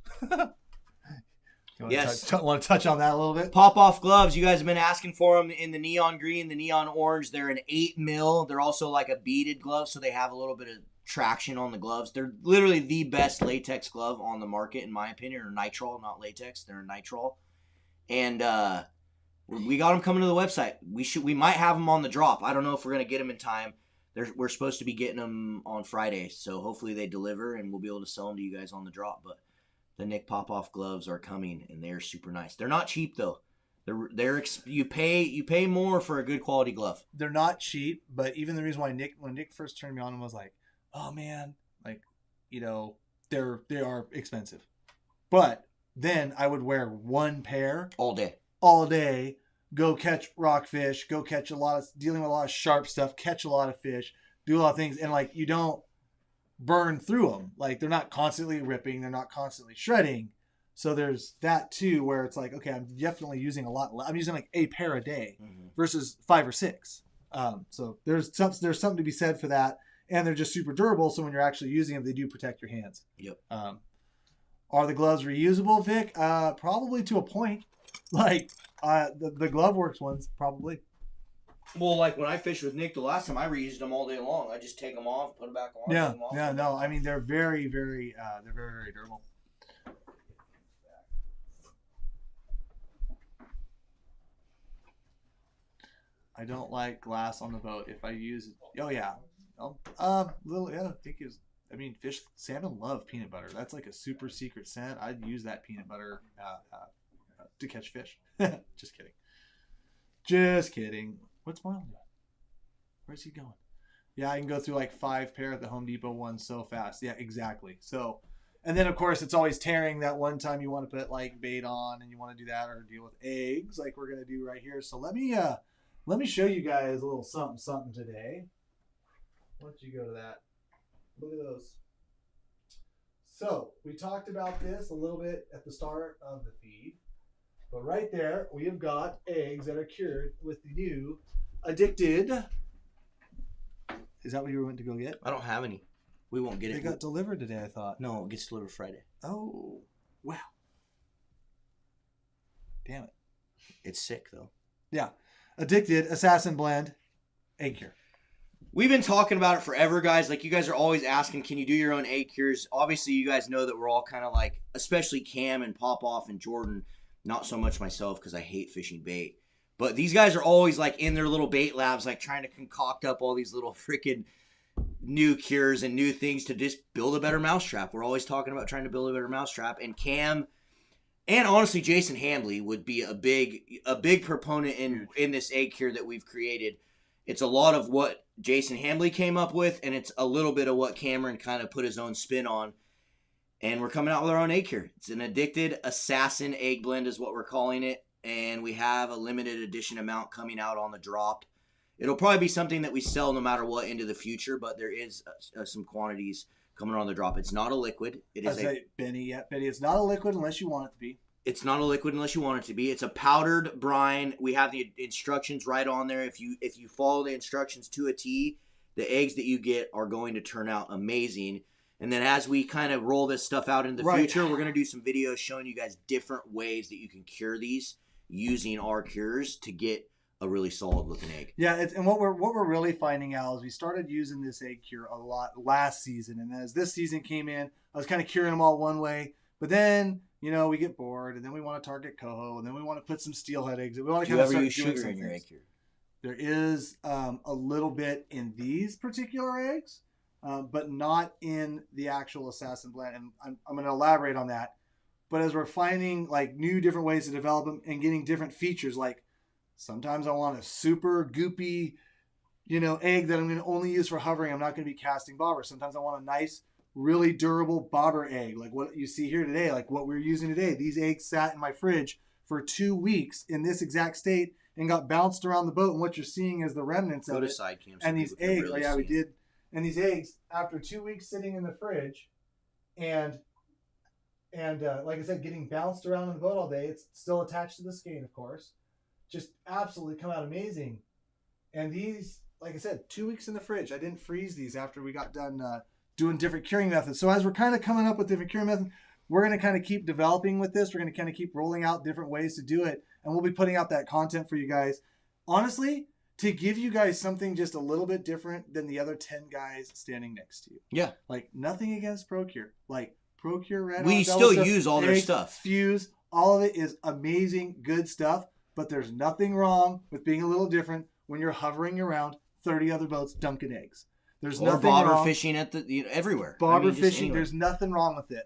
Yes. Want to touch on that a little bit? Pop-off gloves. You guys have been asking for them in the neon green, the neon orange. They're an 8 mil. They're also like a beaded glove, so they have a little bit of traction on the gloves. They're literally the best latex glove on the market, in my opinion, or nitrile, not latex. They're nitrile. And we got them coming to the website. We might have them on the drop. I don't know if we're going to get them in time. We're supposed to be getting them on Friday, so hopefully they deliver and we'll be able to sell them to you guys on the drop. But the Nick Popoff gloves are coming, and they're super nice. They're not cheap though. You pay more for a good quality glove. They're not cheap, but even the reason why when Nick first turned me on, was like, oh man, like, they are expensive. But then I would wear one pair all day, go catch rockfish, go catch dealing with a lot of sharp stuff, catch a lot of fish, do a lot of things, and like you don't burn through them. Like they're not constantly ripping, they're not constantly shredding. So there's that too, where it's like, okay, I'm definitely using a lot. I'm using like a pair a day versus 5 or 6. So there's something to be said for that, and they're just super durable. So when you're actually using them, they do protect your hands. Yep. Are the gloves reusable, Vic? Probably to a point. Like the Glove Works ones, probably. Well, like when I fished with Nick the last time, I reused them all day long. I just take them off, put them back on. Yeah, no. I mean, they're very, very durable. I don't like glass on the boat. If I use it, I think it's. I mean, salmon love peanut butter. That's like a super secret scent. I'd use that peanut butter to catch fish. Just kidding. What's Marlin doing? Where's he going? Yeah, I can go through like 5 pair at the Home Depot one so fast. Yeah, exactly. So, and then of course it's always tearing that one time you want to put like bait on and you want to do that or deal with eggs like we're gonna do right here. So let me show you guys a little something today. Why don't you go to that? Look at those. So we talked about this a little bit at the start of the feed. But right there, we have got eggs that are cured with the new Addicted. Is that what you went to go get? I don't have any. We won't get it. They got delivered today, I thought. No, it gets delivered Friday. Oh, wow. Damn it. It's sick though. Yeah. Addicted Assassin Blend egg cure. We've been talking about it forever, guys. Like, you guys are always asking, can you do your own egg cures? Obviously, you guys know that we're all kind of like, especially Cam and Popoff and Jordan, not so much myself because I hate fishing bait. But these guys are always like in their little bait labs, like trying to concoct up all these little freaking new cures and new things to just build a better mousetrap. We're always talking about trying to build a better mousetrap. And Cam, and honestly, Jason Hambley would be a big proponent in this egg cure that we've created. It's a lot of what Jason Hambley came up with, and it's a little bit of what Cameron kind of put his own spin on. And we're coming out with our own egg cure. It's an Addicted Assassin Egg Blend is what we're calling it. And we have a limited edition amount coming out on the drop. It'll probably be something that we sell no matter what into the future, but there is some quantities coming on the drop. It's not a liquid. It is Benny, it's not a liquid unless you want it to be. It's not a liquid unless you want it to be. It's a powdered brine. We have the instructions right on there. If you follow the instructions to a T, the eggs that you get are going to turn out amazing. And then as we kind of roll this stuff out in the future, we're going to do some videos showing you guys different ways that you can cure these using our cures to get a really solid looking egg. Yeah, and what we're really finding out is we started using this egg cure a lot last season, and as this season came in, I was kind of curing them all one way, but then we get bored, and then we want to target coho, and then we want to put some steelhead eggs. We want to kind of start doing sugar in your egg cure. There is a little bit in these particular eggs, but not in the actual Assassin Blend, and I'm going to elaborate on that. But as we're finding like new different ways to develop them and getting different features, like sometimes I want a super goopy, egg that I'm going to only use for hovering. I'm not going to be casting bobber. Sometimes I want a nice, really durable bobber egg, like what you see here today, like what we're using today. These eggs sat in my fridge for 2 weeks in this exact state and got bounced around the boat. And what you're seeing is the remnants of it. Side cam, and these eggs, we did. And these eggs, after 2 weeks sitting in the fridge, and like I said, getting bounced around in the boat all day, it's still attached to the skein, of course. Just absolutely come out amazing. And these, like I said, 2 weeks in the fridge. I didn't freeze these after we got done doing different curing methods. So as we're kind of coming up with different curing methods, we're going to kind of keep developing with this. We're going to kind of keep rolling out different ways to do it. And we'll be putting out that content for you guys. Honestly, to give you guys something just a little bit different than the other 10 guys standing next to you. Yeah. Like, nothing against ProCure. Like, ProCure, Red we still use all their stuff. Fuse, all of it is amazing, good stuff. But there's nothing wrong with being a little different when you're hovering around 30 other boats dunking eggs. There's nothing wrong. Or bobber fishing at everywhere. Bobber fishing, there's nothing wrong with it.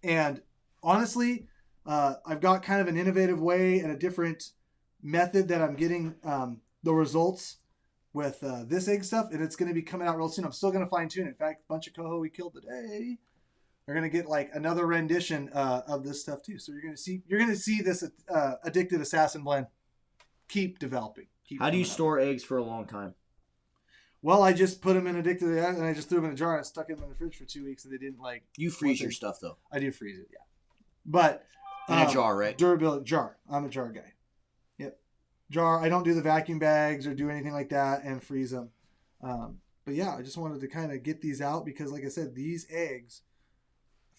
And honestly, I've got kind of an innovative way and a different method that I'm getting the results with this egg stuff, and it's going to be coming out real soon. I'm still going to fine tune it. In fact, a bunch of coho we killed today. They're going to get like another rendition of this stuff too. So you're going to see this Addicted Assassin Blend keep developing. How do you store eggs for a long time? Well, I just put them in Addicted and I just threw them in a jar and stuck them in the fridge for 2 weeks, and they didn't like. You freeze your stuff though. I do freeze it, yeah. But in a jar, right? Durability jar. I'm a jar guy. Yep, jar. I don't do the vacuum bags or do anything like that and freeze them. But yeah, I just wanted to kind of get these out because, like I said, these eggs.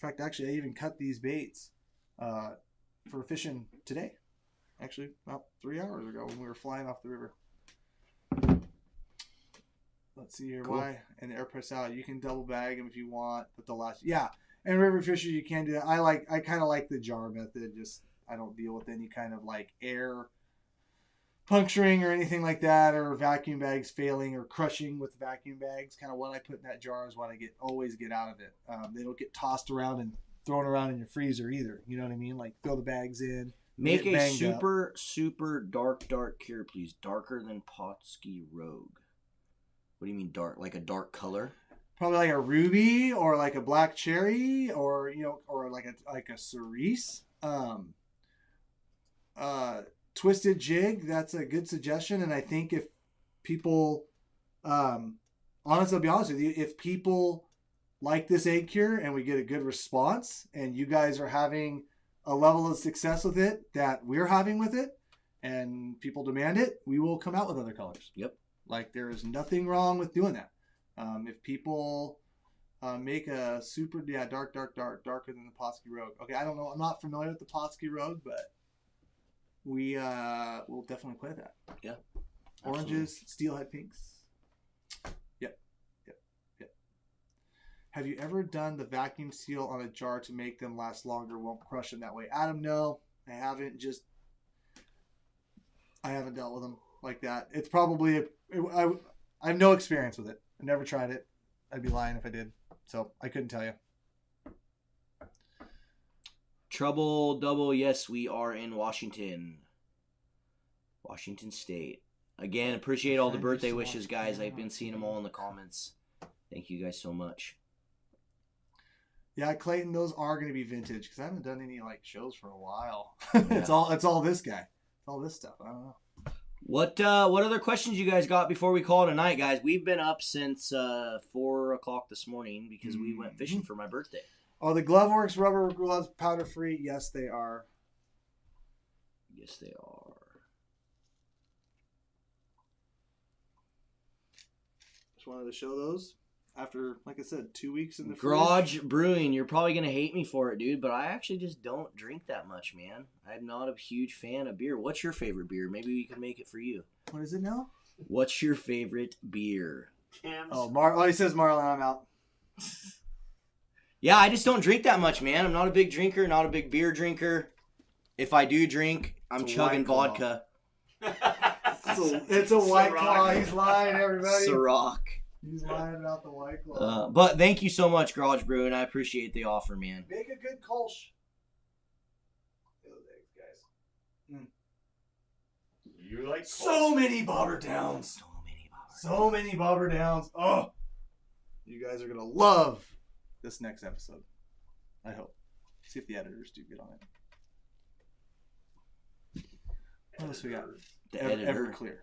In fact, actually, I even cut these baits for fishing today. Actually, about 3 hours ago when we were flying off the river. Let's see here. Cool. Why? And the air press out. You can double bag them if you want. But the last, yeah. And river fishers, you can do that. I kind of like the jar method. Just I don't deal with any kind of like air puncturing or anything like that, or vacuum bags failing or crushing with vacuum bags. Kind of what I put in that jar is what I always get out of it. They don't get tossed around and thrown around in your freezer either. You know what I mean? Like throw the bags in. Make a super dark cure, please. Darker than 𝗏𝗥𝗏 Rogue. What do you mean dark? Like a dark color? Probably like a ruby or like a black cherry or or like a cerise. Twisted jig, that's a good suggestion. And I think if people, honestly, I'll be honest with you, if people like this egg cure and we get a good response and you guys are having a level of success with it that we're having with it and people demand it, we will come out with other colors. Yep. Like there is nothing wrong with doing that. If people make a super, darker than the 𝗏𝗥𝗏 Rogue. Okay, I don't know. I'm not familiar with the 𝗏𝗥𝗏 Rogue, but we'll definitely play that. Yeah. Oranges, steelhead pinks. Yep. Have you ever done the vacuum seal on a jar to make them last longer? Won't crush them that way. Adam, no, I haven't. I haven't dealt with them like that. It's probably I have no experience with it. I've never tried it. I'd be lying if I did. So I couldn't tell you. Trouble double. Yes, we are in Washington State. Again, appreciate all the birthday wishes, guys. I've been seeing them all in the comments. Thank you guys so much. Yeah, Clayton, those are going to be vintage because I haven't done any like shows for a while. It's all this guy. It's all this stuff. I don't know. What other questions you guys got before we call it a night, guys? We've been up since 4 o'clock this morning because we went fishing for my birthday. Oh, the GloveWorks rubber gloves, powder free. Yes, they are. Yes, they are. Just wanted to show those after, like I said, 2 weeks in the Garage fridge. Brewing, you're probably going to hate me for it, dude, but I actually just don't drink that much, man. I'm not a huge fan of beer. What's your favorite beer? Maybe we can make it for you. What is it now? What's your favorite beer? Cams. Oh, he says Marlin. I'm out. Yeah, I just don't drink that much, man. I'm not a big drinker, not a big beer drinker. If I do drink, I'm chugging vodka. It's a White Claw. He's lying, everybody. Ciroc. He's lying about the White Claw. But thank you so much, Garage Brewing. I appreciate the offer, man. Make a good Kolsch. Those eggs, guys. You like So many bobber downs. So many bobber downs. Oh, you guys are gonna love this next episode. I hope. See if the editors do get on it. What else we got? The editor. Everclear.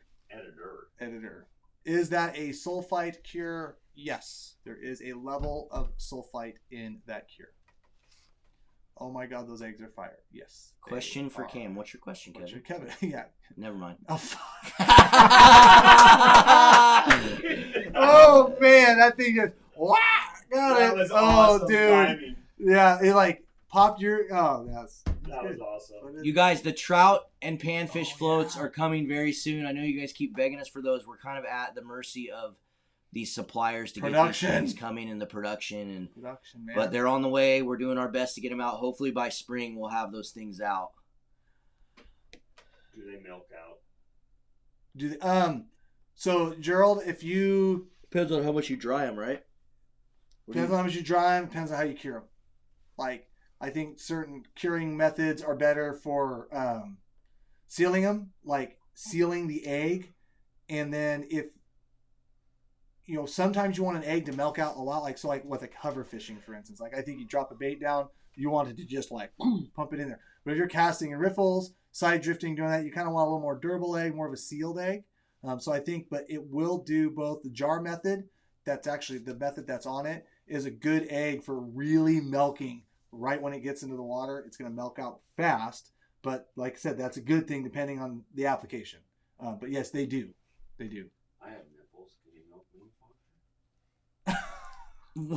Editor. Is that a sulfite cure? Yes. There is a level of sulfite in that cure. Oh my God, those eggs are fire. Yes. Question for Cam. What's your question, Kevin? What's your Kevin? Yeah. Never mind. Oh, fuck. Oh, man. That thing just, wow. Got That it. was Oh, awesome dude. timing. Yeah. It like popped your, that's That was good. awesome. You guys, the trout and panfish floats are coming very soon. I know you guys keep begging us for those. We're kind of at the mercy of these suppliers to get these things coming in the production, Man. but they're on the way. We're doing our best to get them out. Hopefully by spring we'll have those things out. Do they milk out? Do they, so Gerald, if you Depends on how much you dry them, right? depends on how much you dry them, depends on how you cure them. Like I think certain curing methods are better for sealing them, like sealing the egg, and then if sometimes you want an egg to milk out a lot, like so, like with like hover fishing, for instance. Like I think you drop a bait down, you want it to just like pump it in there. But if you're casting in riffles, side drifting, doing that, you kind of want a little more durable egg, more of a sealed egg. So I think, but it will do both. The jar method, that's actually the method that's on it, is a good egg for really milking right when it gets into the water. It's going to milk out fast. But like I said, that's a good thing depending on the application. But yes, they do. They do. I have nipples. Can you milk me?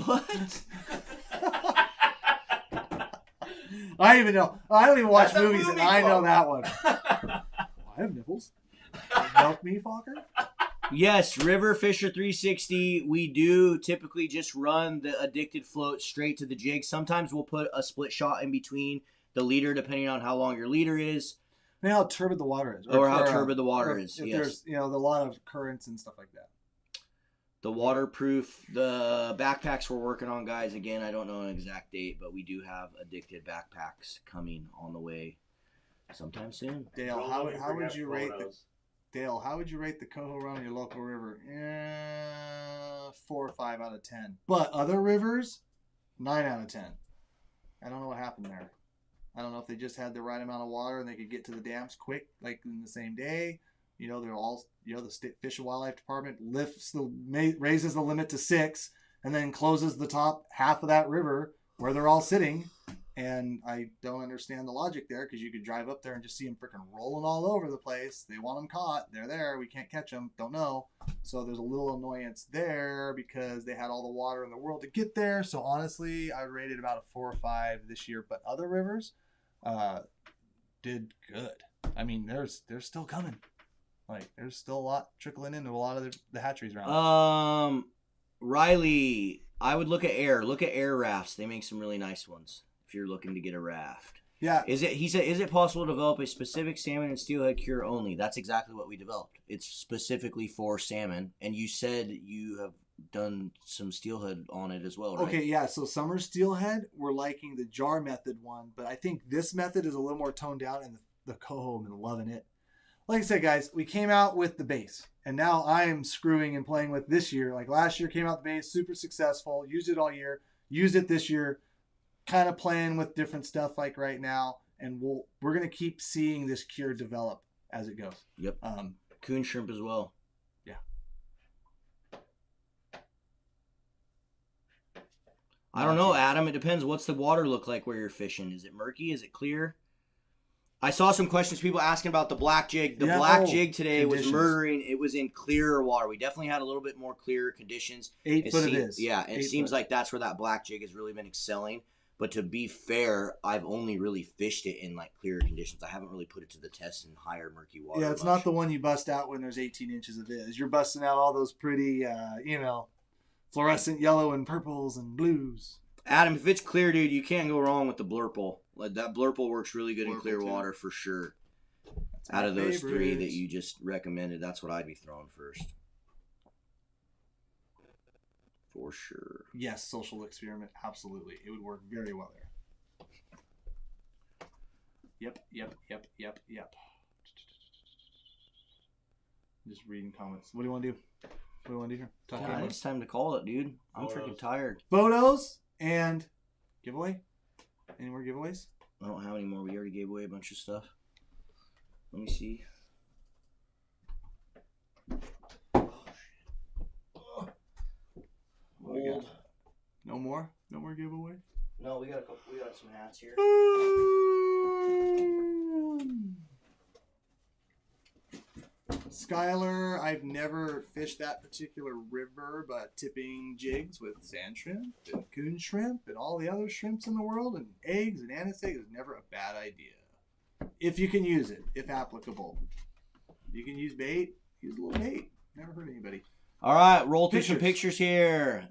What? I even know. I don't even watch That's a movies, and movie I know quote. that one. I have nipples. Milk me, Fokker? Yes, River Fisher 360. We do typically just run the addicted float straight to the jig. Sometimes we'll put a split shot in between the leader, depending on how long your leader is. Maybe how turbid the water is. Or how turbid the water is, If yes. there's, a lot of currents and stuff like that. The waterproof, the backpacks we're working on, guys. Again, I don't know an exact date, but we do have addicted backpacks coming on the way sometime soon. Dale, Don't how let me would forget you rate the photos. Dale? How would you rate the coho run on your local river? 4 or 5 out of 10. But other rivers, 9 out of 10. I don't know what happened there. I don't know if they just had the right amount of water and they could get to the dams quick, like in the same day. They're all, the State Fish and Wildlife Department raises the limit to 6 and then closes the top half of that river where they're all sitting. And I don't understand the logic there, because you could drive up there and just see them freaking rolling all over the place. They want them caught. They're there. We can't catch them. Don't know. So there's a little annoyance there because they had all the water in the world to get there. So honestly, I would rate it about a 4 or 5 this year. But other rivers did good. I mean, there's still coming. Like, there's still a lot trickling into a lot of the hatcheries around. Riley, I would look at Air. Look at Air rafts. They make some really nice ones if you're looking to get a raft. Yeah. He said, is it possible to develop a specific salmon and steelhead cure only? That's exactly what we developed. It's specifically for salmon. And you said you have done some steelhead on it as well, right? Okay, yeah. So summer steelhead, we're liking the jar method one, but I think this method is a little more toned down, and the coho have been loving it. Like I said, guys, we came out with the base, and now I'm screwing and playing with this year. Like last year came out the base, super successful, used it all year, used it this year, kind of playing with different stuff like right now, and we're going to keep seeing this cure develop as it goes. Yep. Coon shrimp as well. Yeah. I don't know, Adam. It depends. What's the water look like where you're fishing? Is it murky? Is it clear? I saw some questions, people asking about the black jig. The black jig today was murdering. It was in clearer water. We definitely had a little bit more clearer conditions. 8 foot it is. Yeah, and it seems like that's where that black jig has really been excelling. But to be fair, I've only really fished it in like clearer conditions. I haven't really put it to the test in higher murky water. Yeah, it's not the one you bust out when there's 18 inches of viz. You're busting out all those pretty, fluorescent yellow and purples and blues. Adam, if it's clear, dude, you can't go wrong with the blurple. Like that blurple works really good in Blurple clear too. water for sure. That's Out of my those three favorite. that you just recommended, that's what I'd be throwing first. For sure. Yes, social experiment, absolutely. It would work very well there. Yep. Just reading comments. What do you want to do? What do you want to do here? Talk God, about it's time to call it, dude. I'm freaking tired. photos and giveaway. Any more giveaways? I don't have any more. We already gave away a bunch of stuff. Let me see. Old. No more? No more giveaway? No, we got some hats here. Skylar, I've never fished that particular river, but tipping jigs with sand shrimp and coon shrimp and all the other shrimps in the world and eggs and anise eggs is never a bad idea. If you can use it, if applicable. You can use bait, use a little bait. Never hurt anybody. All right, roll through some pictures here.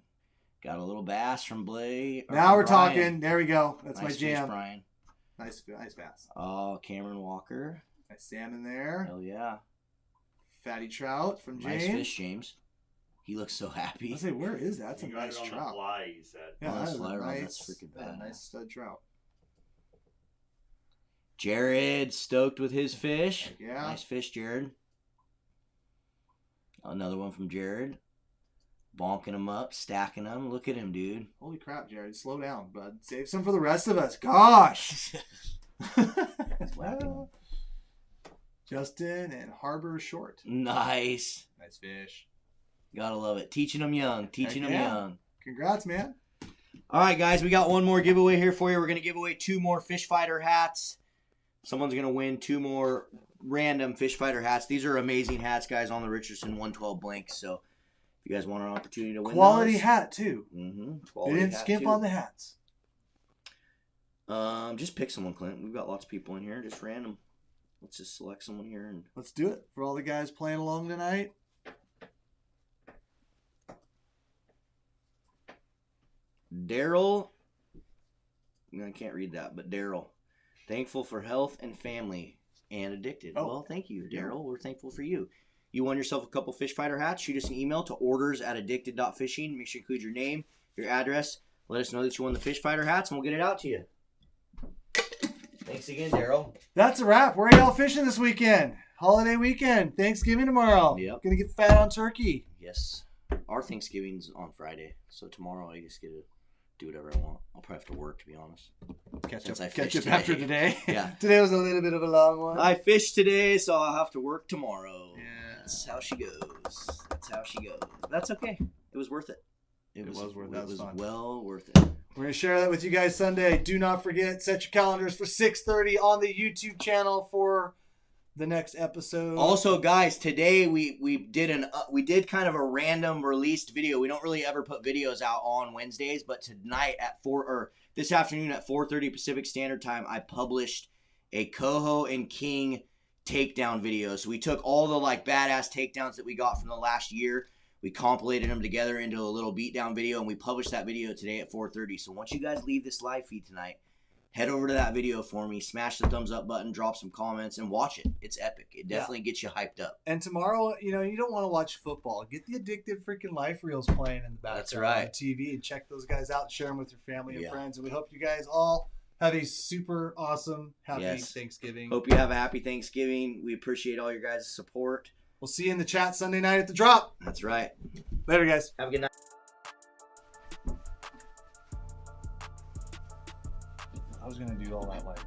Got a little bass from Blay. Now we're talking. There we go. That's nice my jam. Fish, Brian. Nice bass. Oh, Cameron Walker. Nice salmon there. Hell yeah. Fatty trout from James. Nice fish, James. He looks so happy. I say, where is that? That's a You got nice it on trout. the fly, he said. Yeah, On the that is fly a rod, nice, that's freaking that's a badass. nice stud trout. Jared stoked with his fish. Heck yeah. Nice fish, Jared. Another one from Jared. Bonking them up, stacking them. Look at him, dude. Holy crap, Jared. Slow down, bud. Save some for the rest of us. Gosh. Whacking. Justin and Harbor Short. Nice. Nice fish. Gotta love it. Teaching them young. Teaching them young. Congrats, man. All right, guys. We got one more giveaway here for you. We're going to give away 2 more Fish Fighter hats. Someone's going to win 2 more random Fish Fighter hats. These are amazing hats, guys, on the Richardson 112 blanks. So if you guys want an opportunity to win Quality those, hat, too. Quality They didn't hat, skimp too. on the hats. Just pick someone, Clint. We've got lots of people in here. Just random. Let's just select someone here. And Let's do it for all the guys playing along tonight. Daryl. I can't read that, but Daryl. Thankful for health and family and addicted. Oh. Well, thank you, Daryl. We're thankful for you. You won yourself a couple Fish Fighter hats. Shoot us an email to orders@addicted.fishing. Make sure you include your name, your address. Let us know that you won the Fish Fighter hats, and we'll get it out to you. Thanks again, Daryl. That's a wrap. Where are y'all fishing this weekend? Holiday weekend. Thanksgiving tomorrow. Yep. Gonna get fat on turkey. Yes. Our Thanksgiving's on Friday, so tomorrow I just get to do whatever I want. I'll probably have to work, to be honest. Catch Since up, I catch fished up after today. today. Yeah. Today was a little bit of a long one. I fished today, so I'll have to work tomorrow. Yeah. That's how she goes. That's how she goes. That's okay. It was worth it. It was worth it. That It was was fun. well worth it. We're going to share that with you guys Sunday. Do not forget, set your calendars for 6:30 on the YouTube channel for the next episode. Also, guys, today we did kind of a random released video. We don't really ever put videos out on Wednesdays, but tonight at this afternoon at 4:30 Pacific Standard Time, I published a coho and king takedown videos. So we took all the like badass takedowns that we got from the last year. We compilated them together into a little beatdown video, and we published that video today at 4:30. So once you guys leave this live feed tonight, head over to that video for me, smash the thumbs up button, drop some comments, and watch it. It's epic. It definitely gets you hyped up. And tomorrow, you know, you don't want to watch football. Get the addictive freaking life reels playing in the background. That's right. On TV, and check those guys out. Share them with your family and friends. And we hope you guys all have a super awesome, happy Thanksgiving. Hope you have a happy Thanksgiving. We appreciate all your guys' support. We'll see you in the chat Sunday night at the drop. That's right. Later, guys. Have a good night. I was going to do all that like